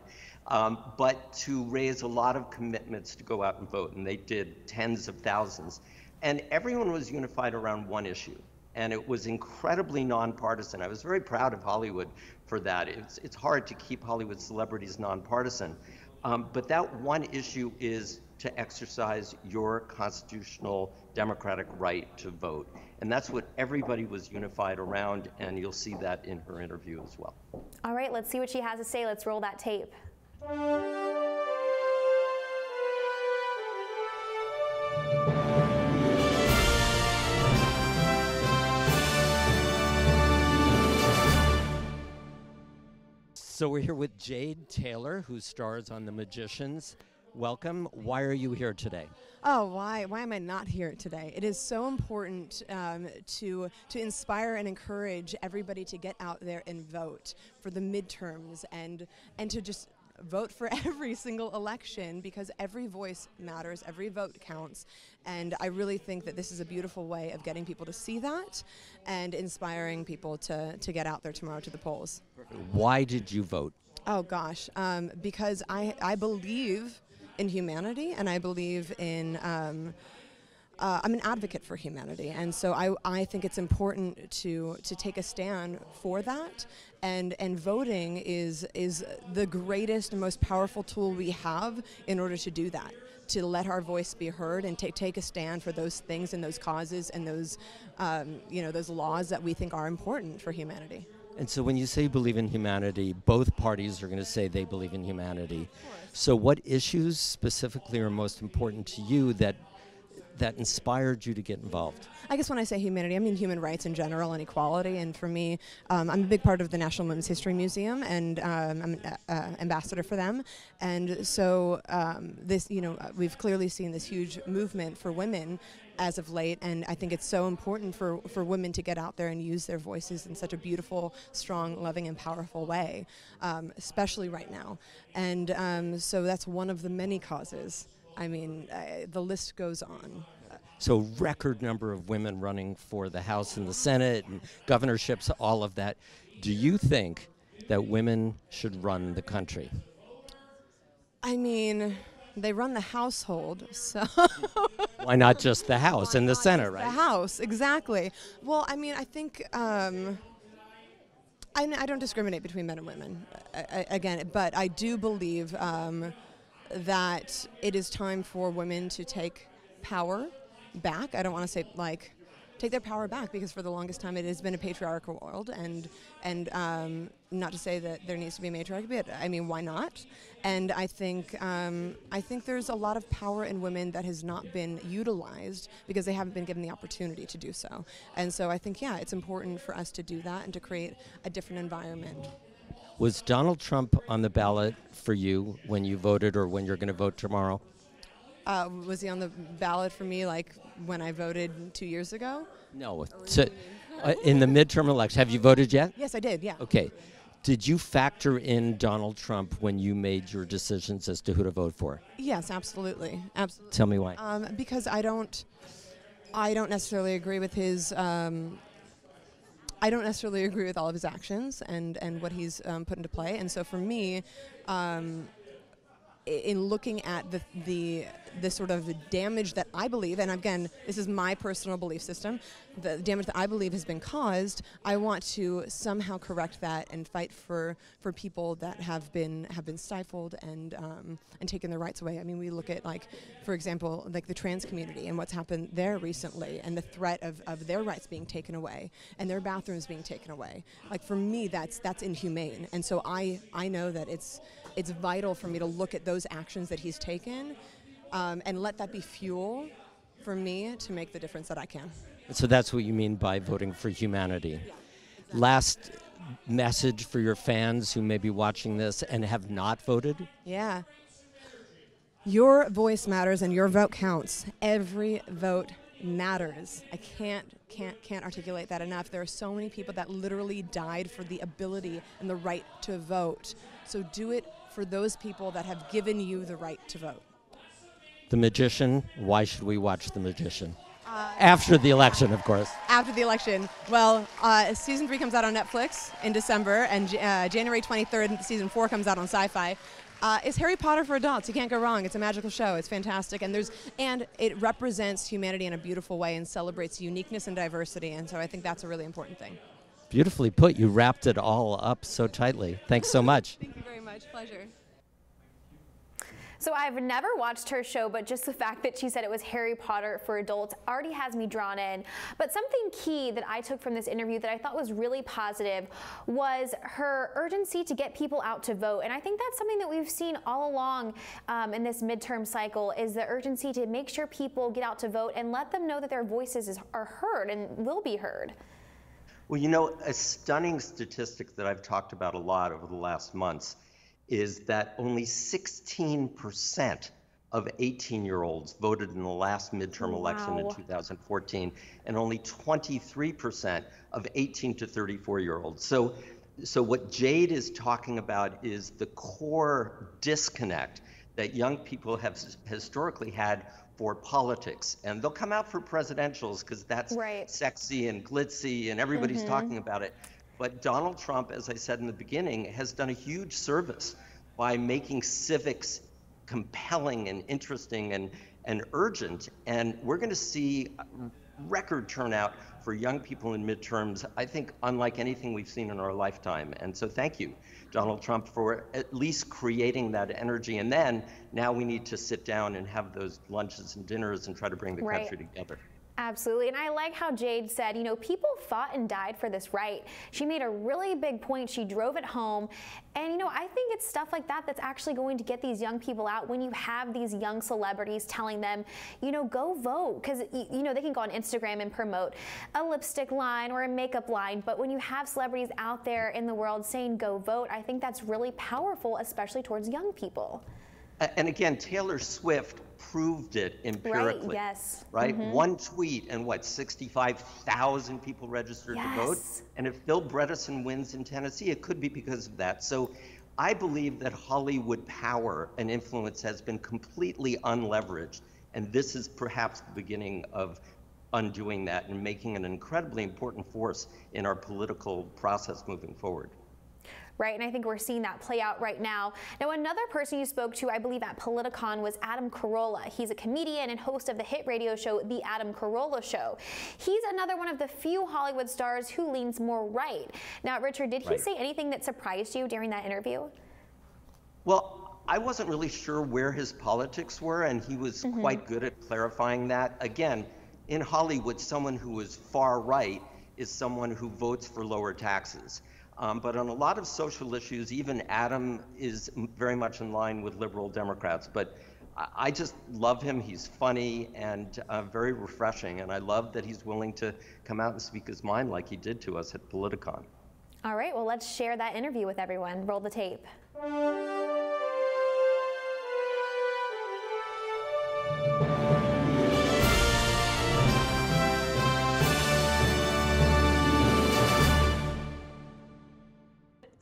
[SPEAKER 4] but to raise a lot of commitments to go out and vote, and they did tens of thousands. And everyone was unified around one issue, and it was incredibly nonpartisan. I was very proud of Hollywood for that. It's hard to keep Hollywood celebrities nonpartisan, but that one issue is to exercise your constitutional democratic right to vote. And that's what everybody was unified around, and you'll see that in her interview as well.
[SPEAKER 1] All right, let's see what she has to say. Let's roll that tape.
[SPEAKER 9] So we're here with Jade Taylor, who stars on The Magicians. Welcome. Why are you here today?
[SPEAKER 13] Oh, why am I not here today? It is so important to inspire and encourage everybody to get out there and vote for the midterms and to just vote for every single election, because every voice matters, every vote counts, and I really think that this is a beautiful way of getting people to see that and inspiring people to get out there tomorrow to the polls.
[SPEAKER 9] Why did you vote?
[SPEAKER 13] Oh gosh, because I believe in humanity, and I believe in I'm an advocate for humanity, and so I think it's important to take a stand for that, and voting is the greatest and most powerful tool we have in order to do that, to let our voice be heard and take a stand for those things and those causes and those those laws that we think are important for humanity.
[SPEAKER 9] And so when you say you believe in humanity, both parties are going to say they believe in humanity. So what issues specifically are most important to you that inspired you to get involved?
[SPEAKER 13] I guess when I say humanity, I mean human rights in general and equality. And for me, I'm a big part of the National Women's History Museum, and I'm an ambassador for them. And so we've clearly seen this huge movement for women as of late, and I think it's so important for women to get out there and use their voices in such a beautiful, strong, loving, and powerful way, especially right now. And so that's one of the many causes. I mean, the list goes on.
[SPEAKER 9] So record number of women running for the House and the Senate and governorships, all of that. Do you think that women should run the country?
[SPEAKER 13] I mean, They run the household, so.
[SPEAKER 9] Why not just the House and the Senate, right?
[SPEAKER 13] The House, exactly. Well, I mean, I think I don't discriminate between men and women, again, but I do believe that it is time for women to take power back. I don't want to say take their power back, because for the longest time it has been a patriarchal world, and not to say that there needs to be a matriarchy, but I mean, why not? And I think there's a lot of power in women that has not been utilized because they haven't been given the opportunity to do so. And so I think, yeah, it's important for us to do that and to create a different environment.
[SPEAKER 9] Was Donald Trump on the ballot for you when you voted, or when you're going to vote tomorrow?
[SPEAKER 13] Was he on the ballot for me like when I voted 2 years ago?
[SPEAKER 9] No. So, in the midterm election, have you voted yet?
[SPEAKER 13] Yes, I did, yeah.
[SPEAKER 9] Okay. Did you factor in Donald Trump when you made your decisions as to who to vote for?
[SPEAKER 13] Yes, absolutely.
[SPEAKER 9] Tell me why.
[SPEAKER 13] Because I don't necessarily agree with his. I don't necessarily agree with all of his actions and what he's put into play, and so for me, in looking at the sort of damage that I believe, and again, this is my personal belief system, the damage that I believe has been caused, I want to somehow correct that and fight for people that have been stifled and taken their rights away. I mean, we look at, like, for example, like the trans community and what's happened there recently, and the threat of their rights being taken away and their bathrooms being taken away. Like, for me, that's inhumane, and so I know that it's vital for me to look at those actions that he's taken and let that be fuel for me to make the difference that I can.
[SPEAKER 9] So that's what you mean by voting for humanity. Yeah, exactly. Last message for your fans who may be watching this and have not voted?
[SPEAKER 13] Yeah. Your voice matters and your vote counts. Every vote matters. I can't articulate that enough. There are so many people that literally died for the ability and the right to vote. So do it for those people that have given you the right to vote.
[SPEAKER 9] The Magician, why should we watch The Magician? After the election, of course.
[SPEAKER 13] After the election. Well, season 3 comes out on Netflix in December, and January 23rd, season 4 comes out on Sci-Fi. It's Harry Potter for adults. You can't go wrong. It's a magical show. It's fantastic, and it represents humanity in a beautiful way and celebrates uniqueness and diversity. And so I think that's a really important thing.
[SPEAKER 9] Beautifully put. You wrapped it all up so tightly. Thanks so much.
[SPEAKER 13] Thank you very much. Pleasure.
[SPEAKER 1] So I've never watched her show, but just the fact that she said it was Harry Potter for adults already has me drawn in. But something key that I took from this interview that I thought was really positive was her urgency to get people out to vote. And I think that's something that we've seen all along in this midterm cycle, is the urgency to make sure people get out to vote and let them know that their voices are heard and will be heard.
[SPEAKER 4] Well, you know, a stunning statistic that I've talked about a lot over the last months is that only 16% of 18-year-olds voted in the last midterm election in 2014, and only 23% of 18 to 34-year-olds. So what Jade is talking about is the core disconnect that young people have historically had for politics. And they'll come out for presidentials because that's sexy and glitzy and everybody's talking about it. But Donald Trump, as I said in the beginning, has done a huge service by making civics compelling and interesting and urgent. And we're going to see record turnout for young people in midterms, I think, unlike anything we've seen in our lifetime. And so thank you, Donald Trump, for at least creating that energy. And then now we need to sit down and have those lunches and dinners and try to bring the country together.
[SPEAKER 1] Absolutely, and I like how Jade said, you know, people fought and died for this right. She made a really big point. She drove it home. And, you know, I think it's stuff like that that's actually going to get these young people out when you have these young celebrities telling them, you know, go vote. Because, you know, they can go on Instagram and promote a lipstick line or a makeup line. But when you have celebrities out there in the world saying go vote, I think that's really powerful, especially towards young people.
[SPEAKER 4] And again, Taylor Swift proved it empirically.
[SPEAKER 1] Right, yes.
[SPEAKER 4] Right? One tweet and 65,000 people registered to vote. And if Bill Bredesen wins in Tennessee, it could be because of that. So I believe that Hollywood power and influence has been completely unleveraged. And this is perhaps the beginning of undoing that and making an incredibly important force in our political process moving forward.
[SPEAKER 1] right? And I think we're seeing that play out right now. Now, another person you spoke to, I believe at Politicon, was Adam Carolla. He's a comedian and host of the hit radio show, The Adam Carolla Show. He's another one of the few Hollywood stars who leans more right. Now, Richard, did he say anything that surprised you during that interview?
[SPEAKER 4] Well, I wasn't really sure where his politics were, and he was quite good at clarifying that. Again, in Hollywood, someone who is far right is someone who votes for lower taxes. But on a lot of social issues, even Adam is very much in line with liberal Democrats. But I just love him. He's funny and very refreshing. And I love that he's willing to come out and speak his mind like he did to us at Politicon.
[SPEAKER 1] All right, well, let's share that interview with everyone. Roll the tape.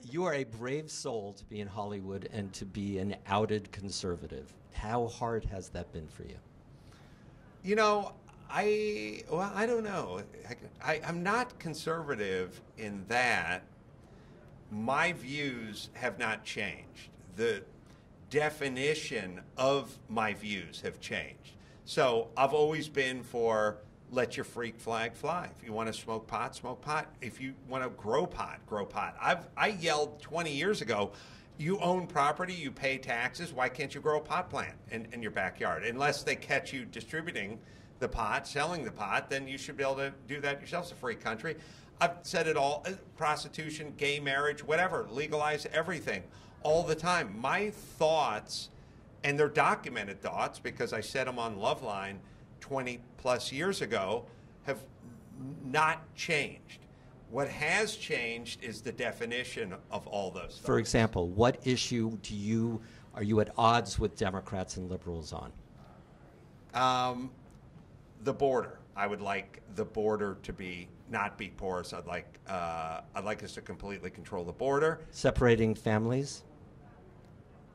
[SPEAKER 9] You are a brave soul to be in Hollywood and to be an outed conservative. How hard has that been for you?
[SPEAKER 14] You know, I don't know. I'm not conservative in that my views have not changed. The definition of my views have changed. So I've always been for let your freak flag fly. If you want to smoke pot, smoke pot. If you want to grow pot, grow pot. I yelled 20 years ago, you own property, you pay taxes, why can't you grow a pot plant in your backyard? Unless they catch you distributing the pot, selling the pot, then you should be able to do that yourself. It's a free country. I've said it all, prostitution, gay marriage, whatever, legalize everything all the time. My thoughts, and they're documented thoughts because I said them on Loveline 20 plus years ago, have not changed. What has changed is the definition of all those thoughts.
[SPEAKER 9] For example, what issue are you at odds with Democrats and liberals on?
[SPEAKER 14] The border. I would like the border to not be porous. I'd like us to completely control the border.
[SPEAKER 9] Separating families?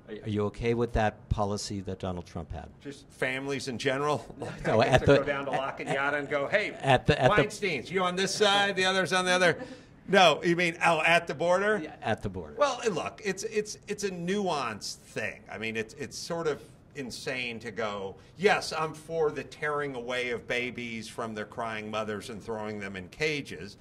[SPEAKER 9] Are you okay with that policy that Donald Trump had?
[SPEAKER 14] Just families in general?
[SPEAKER 9] No,
[SPEAKER 14] go down to La Cañada and go, hey, Weinsteins, you on this side, the other's on the other. No, you mean, at the border?
[SPEAKER 9] Yeah, at the border.
[SPEAKER 14] Well, look, it's a nuanced thing. I mean, it's sort of insane to go, yes, I'm for the tearing away of babies from their crying mothers and throwing them in cages.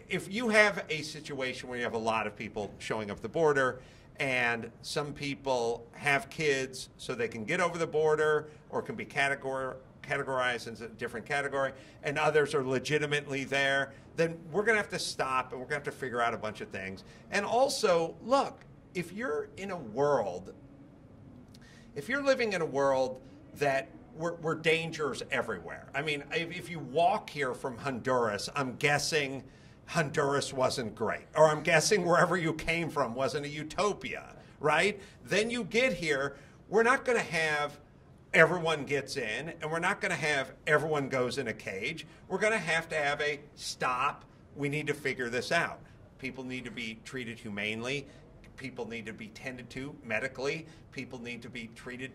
[SPEAKER 14] If you have a situation where you have a lot of people showing up the border, and some people have kids so they can get over the border or can be categorized in a different category, and others are legitimately there, then we're going to have to stop and we're going to have to figure out a bunch of things. And also, look, if you're living in a world that where danger's everywhere. I mean, if you walk here from Honduras, I'm guessing Honduras wasn't great, or I'm guessing wherever you came from wasn't a utopia, right? Then you get here, we're not going to have everyone gets in, and we're not going to have everyone goes in a cage. We're going to have a stop. We need to figure this out. People need to be treated humanely. People need to be tended to medically. People need to be treated,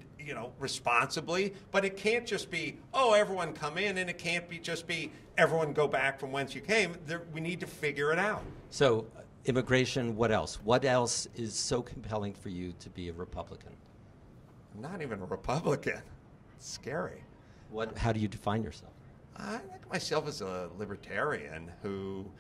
[SPEAKER 14] responsibly. But it can't just be, oh, everyone come in, and it can't just be everyone go back from whence you came. We need to figure it out.
[SPEAKER 9] So, immigration, what else? What else is so compelling for you to be a Republican?
[SPEAKER 14] I'm not even a Republican. It's scary.
[SPEAKER 9] How do you define yourself?
[SPEAKER 14] I think myself as a libertarian who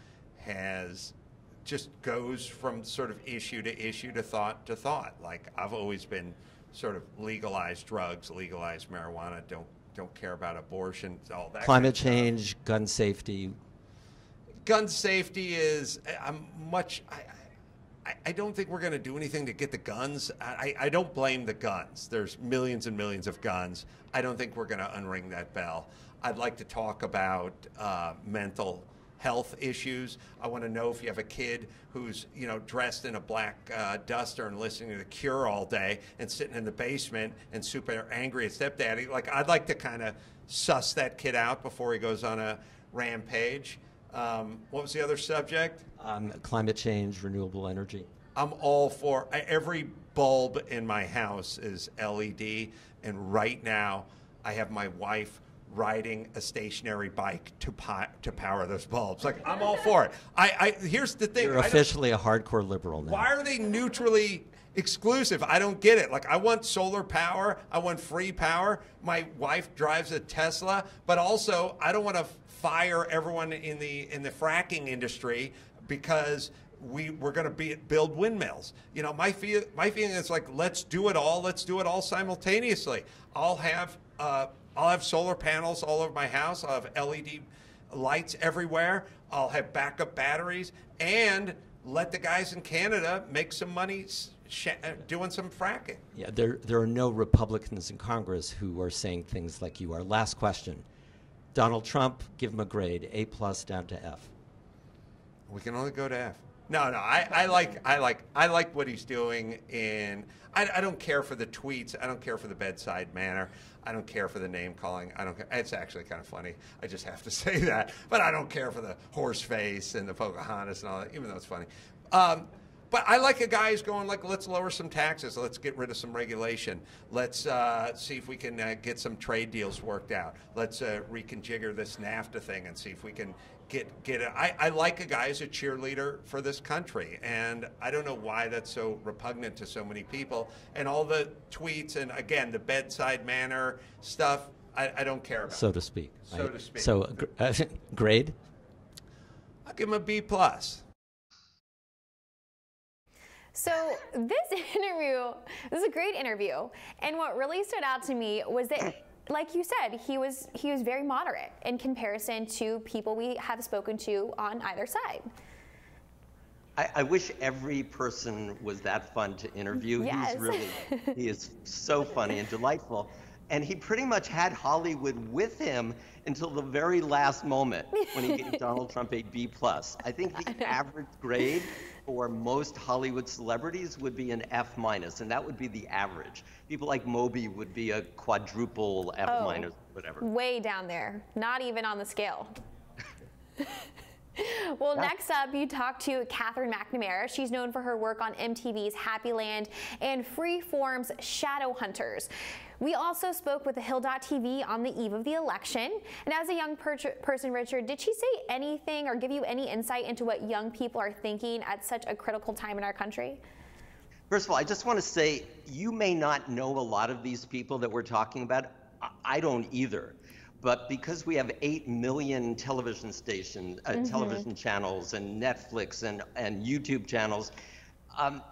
[SPEAKER 14] just goes from sort of issue to issue to thought. Like, I've always been sort of legalize drugs, legalize marijuana, don't care about abortion, all that.
[SPEAKER 9] Climate change, gun safety.
[SPEAKER 14] Gun safety is I don't think we're going to do anything to get the guns. I don't blame the guns. There's millions and millions of guns. I don't think we're going to unring that bell. I'd like to talk about mental health issues. I want to know if you have a kid who's dressed in a black duster and listening to The Cure all day and sitting in the basement and super angry at stepdaddy. Like, I'd like to kind of suss that kid out before he goes on a rampage. What was the other subject?
[SPEAKER 9] Climate change, renewable energy.
[SPEAKER 14] I'm all for every bulb in my house is LED, and right now I have my wife riding a stationary bike to power those bulbs. Like, I'm all for it. Here's the thing.
[SPEAKER 9] You're officially a hardcore liberal now.
[SPEAKER 14] Why are they neutrally exclusive? I don't get it. Like, I want solar power. I want free power. My wife drives a Tesla, but also I don't want to fire everyone in the fracking industry because we're going to build windmills. You know, my feeling is like, let's do it all simultaneously. I'll have solar panels all over my house. I'll have LED lights everywhere. I'll have backup batteries, and let the guys in Canada make some money doing some fracking.
[SPEAKER 9] Yeah, there are no Republicans in Congress who are saying things like you are. Last question. Donald Trump, give him a grade, A+ down to F.
[SPEAKER 14] We can only go to F. No, I like what he's doing I don't care for the tweets. I don't care for the bedside manner. I don't care for the name calling. I don't care. It's actually kind of funny. I just have to say that. But I don't care for the horse face and the Pocahontas and all that, even though it's funny. But I like a guy who's going like, let's lower some taxes. Let's get rid of some regulation. Let's see if we can get some trade deals worked out. Let's reconfigure this NAFTA thing and see if we can get it. I like a guy who's a cheerleader for this country, and I don't know why that's so repugnant to so many people. And all the tweets and, again, the bedside manner stuff, I don't care about.
[SPEAKER 9] So to speak.
[SPEAKER 14] So to speak.
[SPEAKER 9] So grade?
[SPEAKER 14] I'll give him a B+.
[SPEAKER 1] So this is a great interview. And what really stood out to me was that, like you said, he was very moderate in comparison to people we have spoken to on either side.
[SPEAKER 4] I wish every person was that fun to interview.
[SPEAKER 1] Yes.
[SPEAKER 4] He is so funny and delightful. And he pretty much had Hollywood with him until the very last moment when he gave Donald Trump a B+. I think the average grade for most Hollywood celebrities would be an F-, and that would be the average. People like Moby would be a quadruple F-, whatever.
[SPEAKER 1] Way down there, not even on the scale. Well, next up, you talk to Catherine McNamara. She's known for her work on MTV's Happyland and Freeform's Shadowhunters. We also spoke with the Hill.tv on the eve of the election. And as a young person, Richard, did she say anything or give you any insight into what young people are thinking at such a critical time in our country?
[SPEAKER 4] First of all, I just want to say, you may not know a lot of these people that we're talking about. I don't either. But because we have 8 million television stations, television channels, and Netflix and YouTube channels,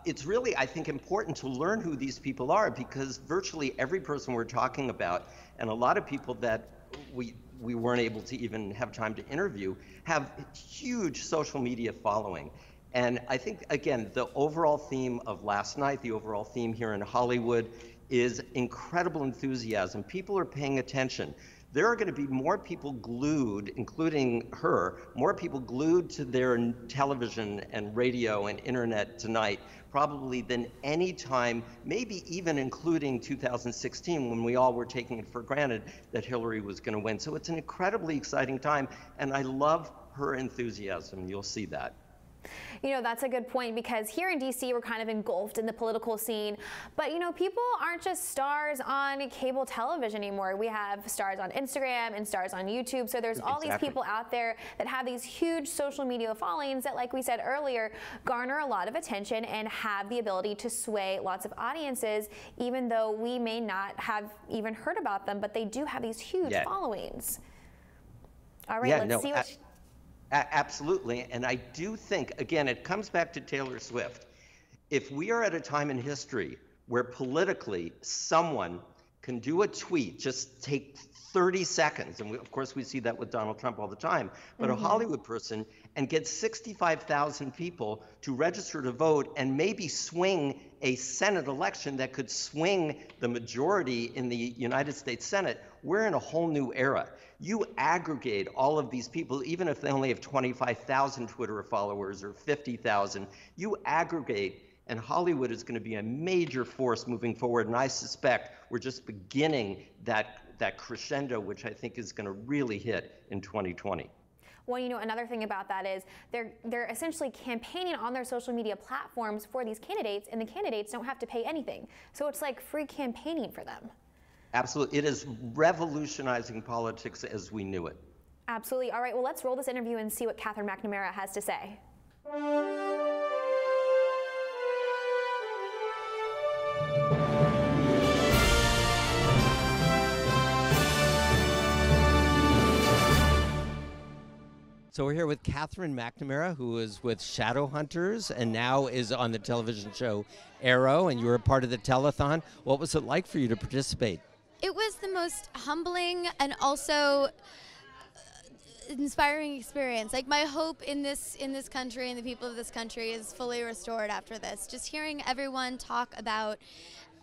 [SPEAKER 4] it's really, I think, important to learn who these people are, because virtually every person we're talking about, and a lot of people that we weren't able to even have time to interview, have huge social media following. And I think, again, the overall theme of last night, the overall theme here in Hollywood, is incredible enthusiasm. People are paying attention. There are going to be more people glued, including her, more people glued to their television and radio and internet tonight, probably than any time, maybe even including 2016, when we all were taking it for granted that Hillary was going to win. So it's an incredibly exciting time, and I love her enthusiasm. You'll see that.
[SPEAKER 1] You know, that's a good point, because here in DC, we're kind of engulfed in the political scene. But, you know, people aren't just stars on cable television anymore. We have stars on Instagram and stars on YouTube. So there's all these people out there that have these huge social media followings that, like we said earlier, garner a lot of attention and have the ability to sway lots of audiences, even though we may not have even heard about them. But they do have these huge followings. All right, let's see what...
[SPEAKER 4] Absolutely, and I do think, again, it comes back to Taylor Swift. If we are at a time in history where politically someone can do a tweet, just take 30 seconds, and of course we see that with Donald Trump all the time, but a Hollywood person, and get 65,000 people to register to vote and maybe swing a Senate election that could swing the majority in the United States Senate, we're in a whole new era. You aggregate all of these people, even if they only have 25,000 Twitter followers or 50,000, you aggregate, and Hollywood is going to be a major force moving forward. And I suspect we're just beginning that crescendo, which I think is going to really hit in 2020.
[SPEAKER 1] Well, you know, another thing about that is they're essentially campaigning on their social media platforms for these candidates, and the candidates don't have to pay anything. So it's like free campaigning for them.
[SPEAKER 4] Absolutely. It is revolutionizing politics as we knew it.
[SPEAKER 1] Absolutely. All right, well, let's roll this interview and see what Catherine McNamara has to say.
[SPEAKER 9] So we're here with Catherine McNamara, who is with Shadowhunters and now is on the television show Arrow, and you were a part of the telethon. What was it like for you to participate?
[SPEAKER 15] It was the most humbling and also inspiring experience. Like, my hope in this country and the people of this country is fully restored after this. Just hearing everyone talk about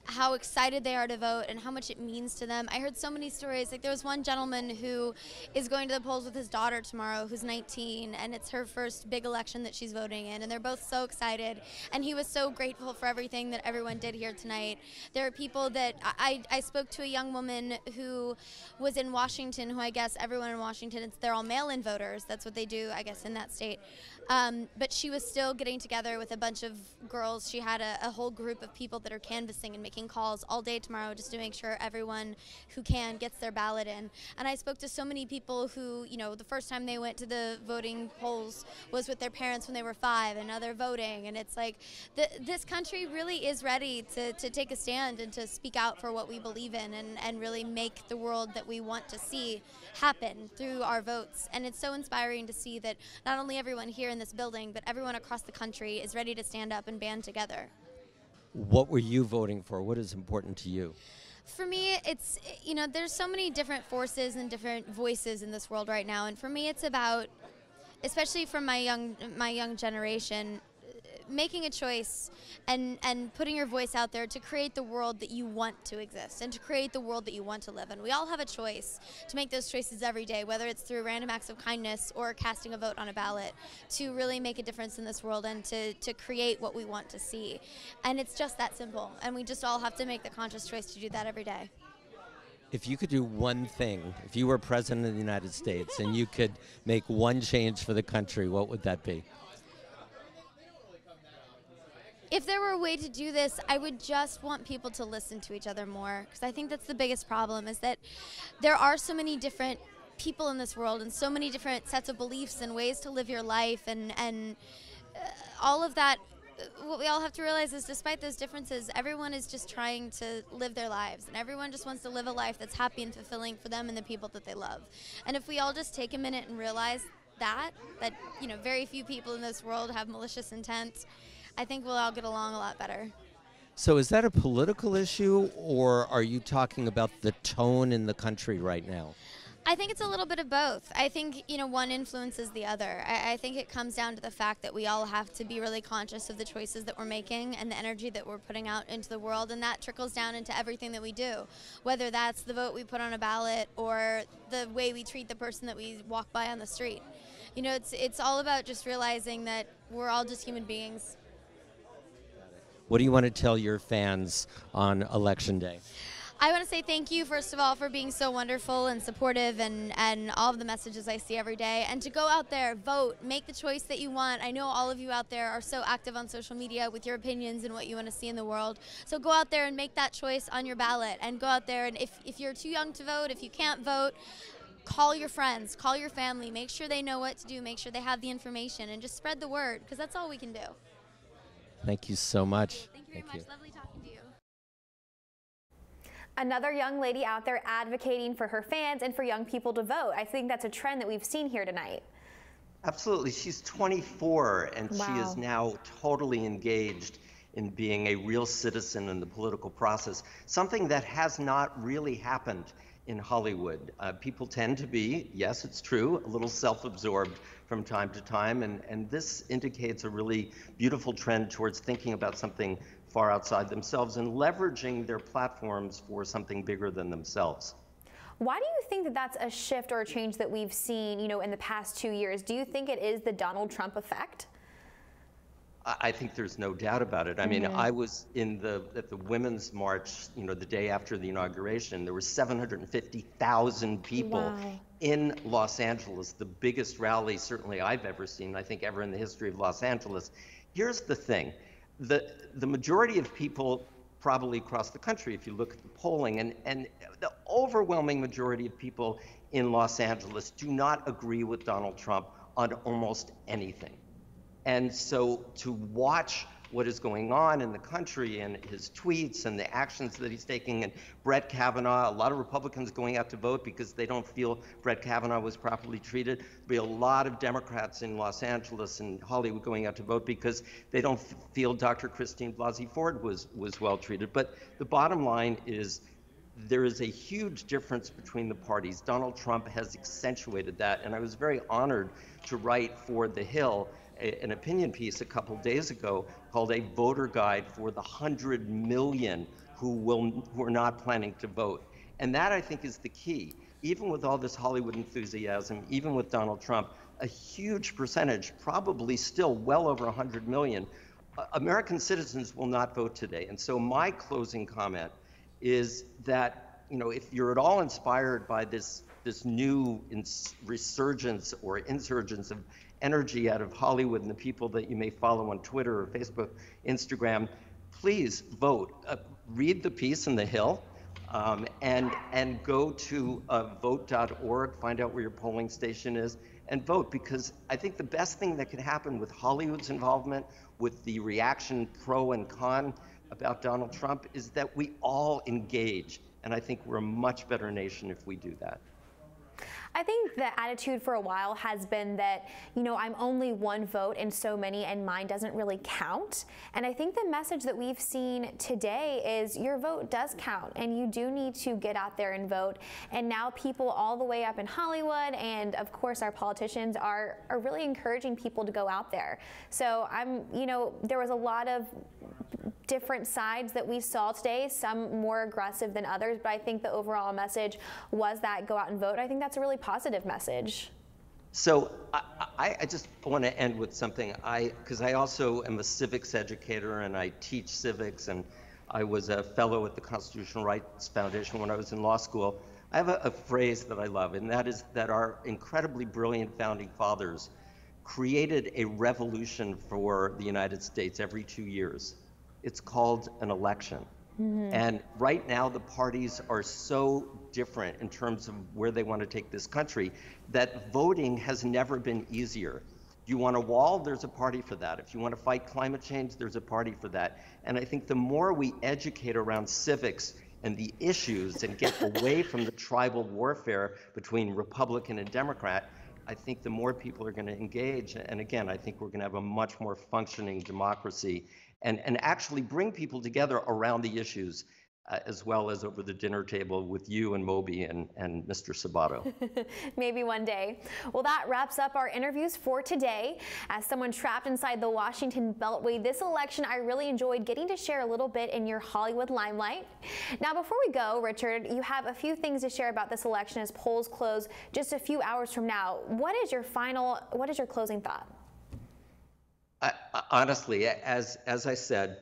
[SPEAKER 15] how excited they are to vote and how much it means to them. I heard so many stories. Like, there was one gentleman who is going to the polls with his daughter tomorrow, who's 19, and it's her first big election that she's voting in, and they're both so excited, and he was so grateful for everything that everyone did here tonight. There are people that I spoke to a young woman who was in Washington, who I guess everyone in Washington, they're all mail-in voters. That's what they do, I guess, in that state. But she was still getting together with a bunch of girls. She had a whole group of people that are canvassing and making calls all day tomorrow just to make sure everyone who can gets their ballot in. And I spoke to so many people who, you know, the first time they went to the voting polls was with their parents when they were 5, and now they're voting. And it's like, this country really is ready to take a stand and to speak out for what we believe in, and really make the world that we want to see happen through our votes. And it's so inspiring to see that not only everyone here in this building, but everyone across the country is ready to stand up and band together.
[SPEAKER 9] What were you voting for? What is important to you?
[SPEAKER 15] For me, it's, you know, there's so many different forces and different voices in this world right now, and for me it's about, especially from my young generation, making a choice and putting your voice out there to create the world that you want to exist and to create the world that you want to live in. We all have a choice to make those choices every day, whether it's through random acts of kindness or casting a vote on a ballot, to really make a difference in this world and to create what we want to see. And it's just that simple, and we just all have to make the conscious choice to do that every day.
[SPEAKER 9] If you could do one thing, if you were president of the United States and you could make one change for the country, what would that be?
[SPEAKER 15] If there were a way to do this, I would just want people to listen to each other more, because I think that's the biggest problem, is that there are so many different people in this world and so many different sets of beliefs and ways to live your life, and all of that. What we all have to realize is, despite those differences, everyone is just trying to live their lives, and everyone just wants to live a life that's happy and fulfilling for them and the people that they love. And if we all just take a minute and realize that you know, very few people in this world have malicious intent, I think we'll all get along a lot better.
[SPEAKER 9] So is that a political issue, or are you talking about the tone in the country right now?
[SPEAKER 15] I think it's a little bit of both. I think, you know, one influences the other. I think it comes down to the fact that we all have to be really conscious of the choices that we're making and the energy that we're putting out into the world, and that trickles down into everything that we do, whether that's the vote we put on a ballot or the way we treat the person that we walk by on the street. You know, it's all about just realizing that we're all just human beings.
[SPEAKER 9] What do you want to tell your fans on Election Day?
[SPEAKER 15] I want to say thank you, first of all, for being so wonderful and supportive, and all of the messages I see every day. And to go out there, vote, make the choice that you want. I know all of you out there are so active on social media with your opinions and what you want to see in the world. So go out there and make that choice on your ballot, and go out there, and if you're too young to vote, if you can't vote, call your friends, call your family, make sure they know what to do, make sure they have the information, and just spread the word, because that's all we can do.
[SPEAKER 9] Thank you so much.
[SPEAKER 15] Thank you very much. Lovely talking to you.
[SPEAKER 1] Another young lady out there advocating for her fans and for young people to vote. I think that's a trend that we've seen here tonight.
[SPEAKER 4] Absolutely. She's 24, and
[SPEAKER 1] Wow.
[SPEAKER 4] she is now totally engaged in being a real citizen in the political process, something that has not really happened in Hollywood. People tend to be, yes, it's true, a little self-absorbed from time to time, and this indicates a really beautiful trend towards thinking about something far outside themselves and leveraging their platforms for something bigger than themselves.
[SPEAKER 1] Why do you think that that's a shift or a change that we've seen, you know, in the past 2 years? Do you think it is the Donald Trump effect?
[SPEAKER 4] I think there's no doubt about it. I mean, I was at the Women's March, you know, the day after the inauguration. There were 750,000 people in Los Angeles, the biggest rally certainly I've ever seen, I think ever in the history of Los Angeles. Here's the thing. The majority of people probably across the country if you look at the polling. And the overwhelming majority of people in Los Angeles do not agree with Donald Trump on almost anything. And so to watch what is going on in the country and his tweets and the actions that he's taking, and Brett Kavanaugh, a lot of Republicans going out to vote because they don't feel Brett Kavanaugh was properly treated. There'll be a lot of Democrats in Los Angeles and Hollywood going out to vote because they don't feel Dr. Christine Blasey Ford was well treated. But the bottom line is there is a huge difference between the parties. Donald Trump has accentuated that, and I was very honored to write for The Hill an opinion piece a couple days ago called A Voter Guide for the 100 million who are not planning to vote. And that, I think, is the key. Even with all this Hollywood enthusiasm, even with Donald Trump, a huge percentage, probably still well over 100 million, American citizens will not vote today. And so my closing comment is that, you know, if you're at all inspired by this new resurgence or insurgence of energy out of Hollywood and the people that you may follow on Twitter or Facebook, Instagram, please vote. Read the piece in The Hill and go to vote.org, find out where your polling station is, and vote, because I think the best thing that could happen with Hollywood's involvement, with the reaction pro and con about Donald Trump, is that we all engage. And I think we're a much better nation if we do that.
[SPEAKER 1] I think the attitude for a while has been that, you know, I'm only one vote in so many and mine doesn't really count. And I think the message that we've seen today is your vote does count and you do need to get out there and vote. And now people all the way up in Hollywood and of course our politicians are really encouraging people to go out there. So there was a lot of different sides that we saw today, some more aggressive than others, but I think the overall message was that go out and vote. I think that's a really positive message.
[SPEAKER 4] So I just want to end with something. Because I also am a civics educator and I teach civics, and I was a fellow at the Constitutional Rights Foundation when I was in law school. I have a phrase that I love, and that is that our incredibly brilliant founding fathers created a revolution for the United States every 2 years. It's called an election. Mm-hmm. And right now the parties are so different in terms of where they want to take this country that voting has never been easier. You want a wall? There's a party for that. If you want to fight climate change, there's a party for that. And I think the more we educate around civics and the issues and get away from the tribal warfare between Republican and Democrat, I think the more people are going to engage. And again, I think we're going to have a much more functioning democracy and actually bring people together around the issues, as well as over the dinner table with you and Moby and Mr. Sabato.
[SPEAKER 1] Maybe one day. Well, that wraps up our interviews for today. As someone trapped inside the Washington Beltway this election, I really enjoyed getting to share a little bit in your Hollywood limelight. Now, before we go, Richard, you have a few things to share about this election as polls close just a few hours from now. What is your closing thought?
[SPEAKER 4] Honestly, as I said,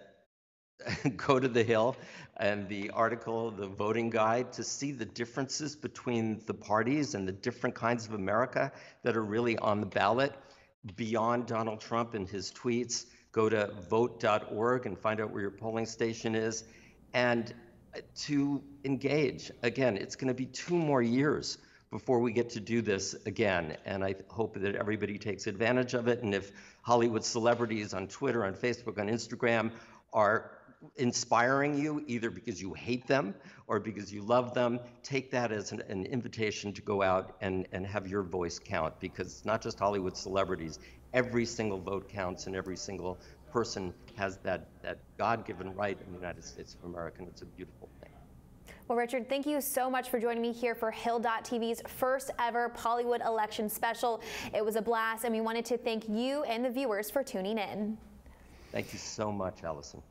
[SPEAKER 4] go to The Hill and the article, the voting guide, to see the differences between the parties and the different kinds of America that are really on the ballot beyond Donald Trump and his tweets. Go to vote.org and find out where your polling station is, and to engage. Again, it's going to be 2 more years before we get to do this again, and I hope that everybody takes advantage of it. And if Hollywood celebrities on Twitter, on Facebook, on Instagram are inspiring you, either because you hate them or because you love them, take that as an invitation to go out and have your voice count, because it's not just Hollywood celebrities. Every single vote counts, and every single person has that God-given right in the United States of America, and it's a beautiful thing.
[SPEAKER 1] Well, Richard, thank you so much for joining me here for Hill.tv's first ever Pollywood election special. It was a blast, and we wanted to thank you and the viewers for tuning in.
[SPEAKER 4] Thank you so much, Allison.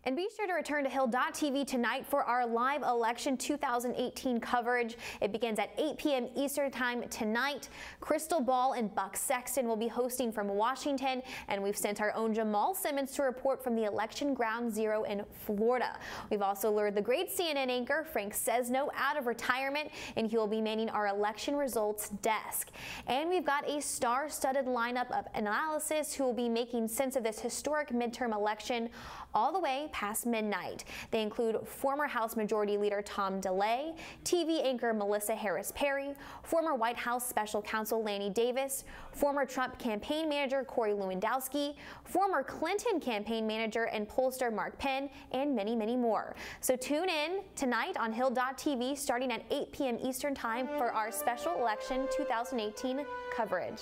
[SPEAKER 1] And be sure to return to Hill.tv tonight for our live election 2018 coverage. It begins at 8 p.m. Eastern Time tonight. Crystal Ball and Buck Sexton will be hosting from Washington, and we've sent our own Jamal Simmons to report from the election ground zero in Florida. We've also lured the great CNN anchor Frank Sesno out of retirement, and he will be manning our election results desk. And we've got a star-studded lineup of analysis who will be making sense of this historic midterm election all the way past midnight. They include former House Majority Leader Tom DeLay, TV anchor Melissa Harris Perry, former White House Special Counsel Lanny Davis, former Trump campaign manager Corey Lewandowski, former Clinton campaign manager and pollster Mark Penn, and many, many more. So tune in tonight on Hill.tv starting at 8 p.m. Eastern Time for our special election 2018 coverage.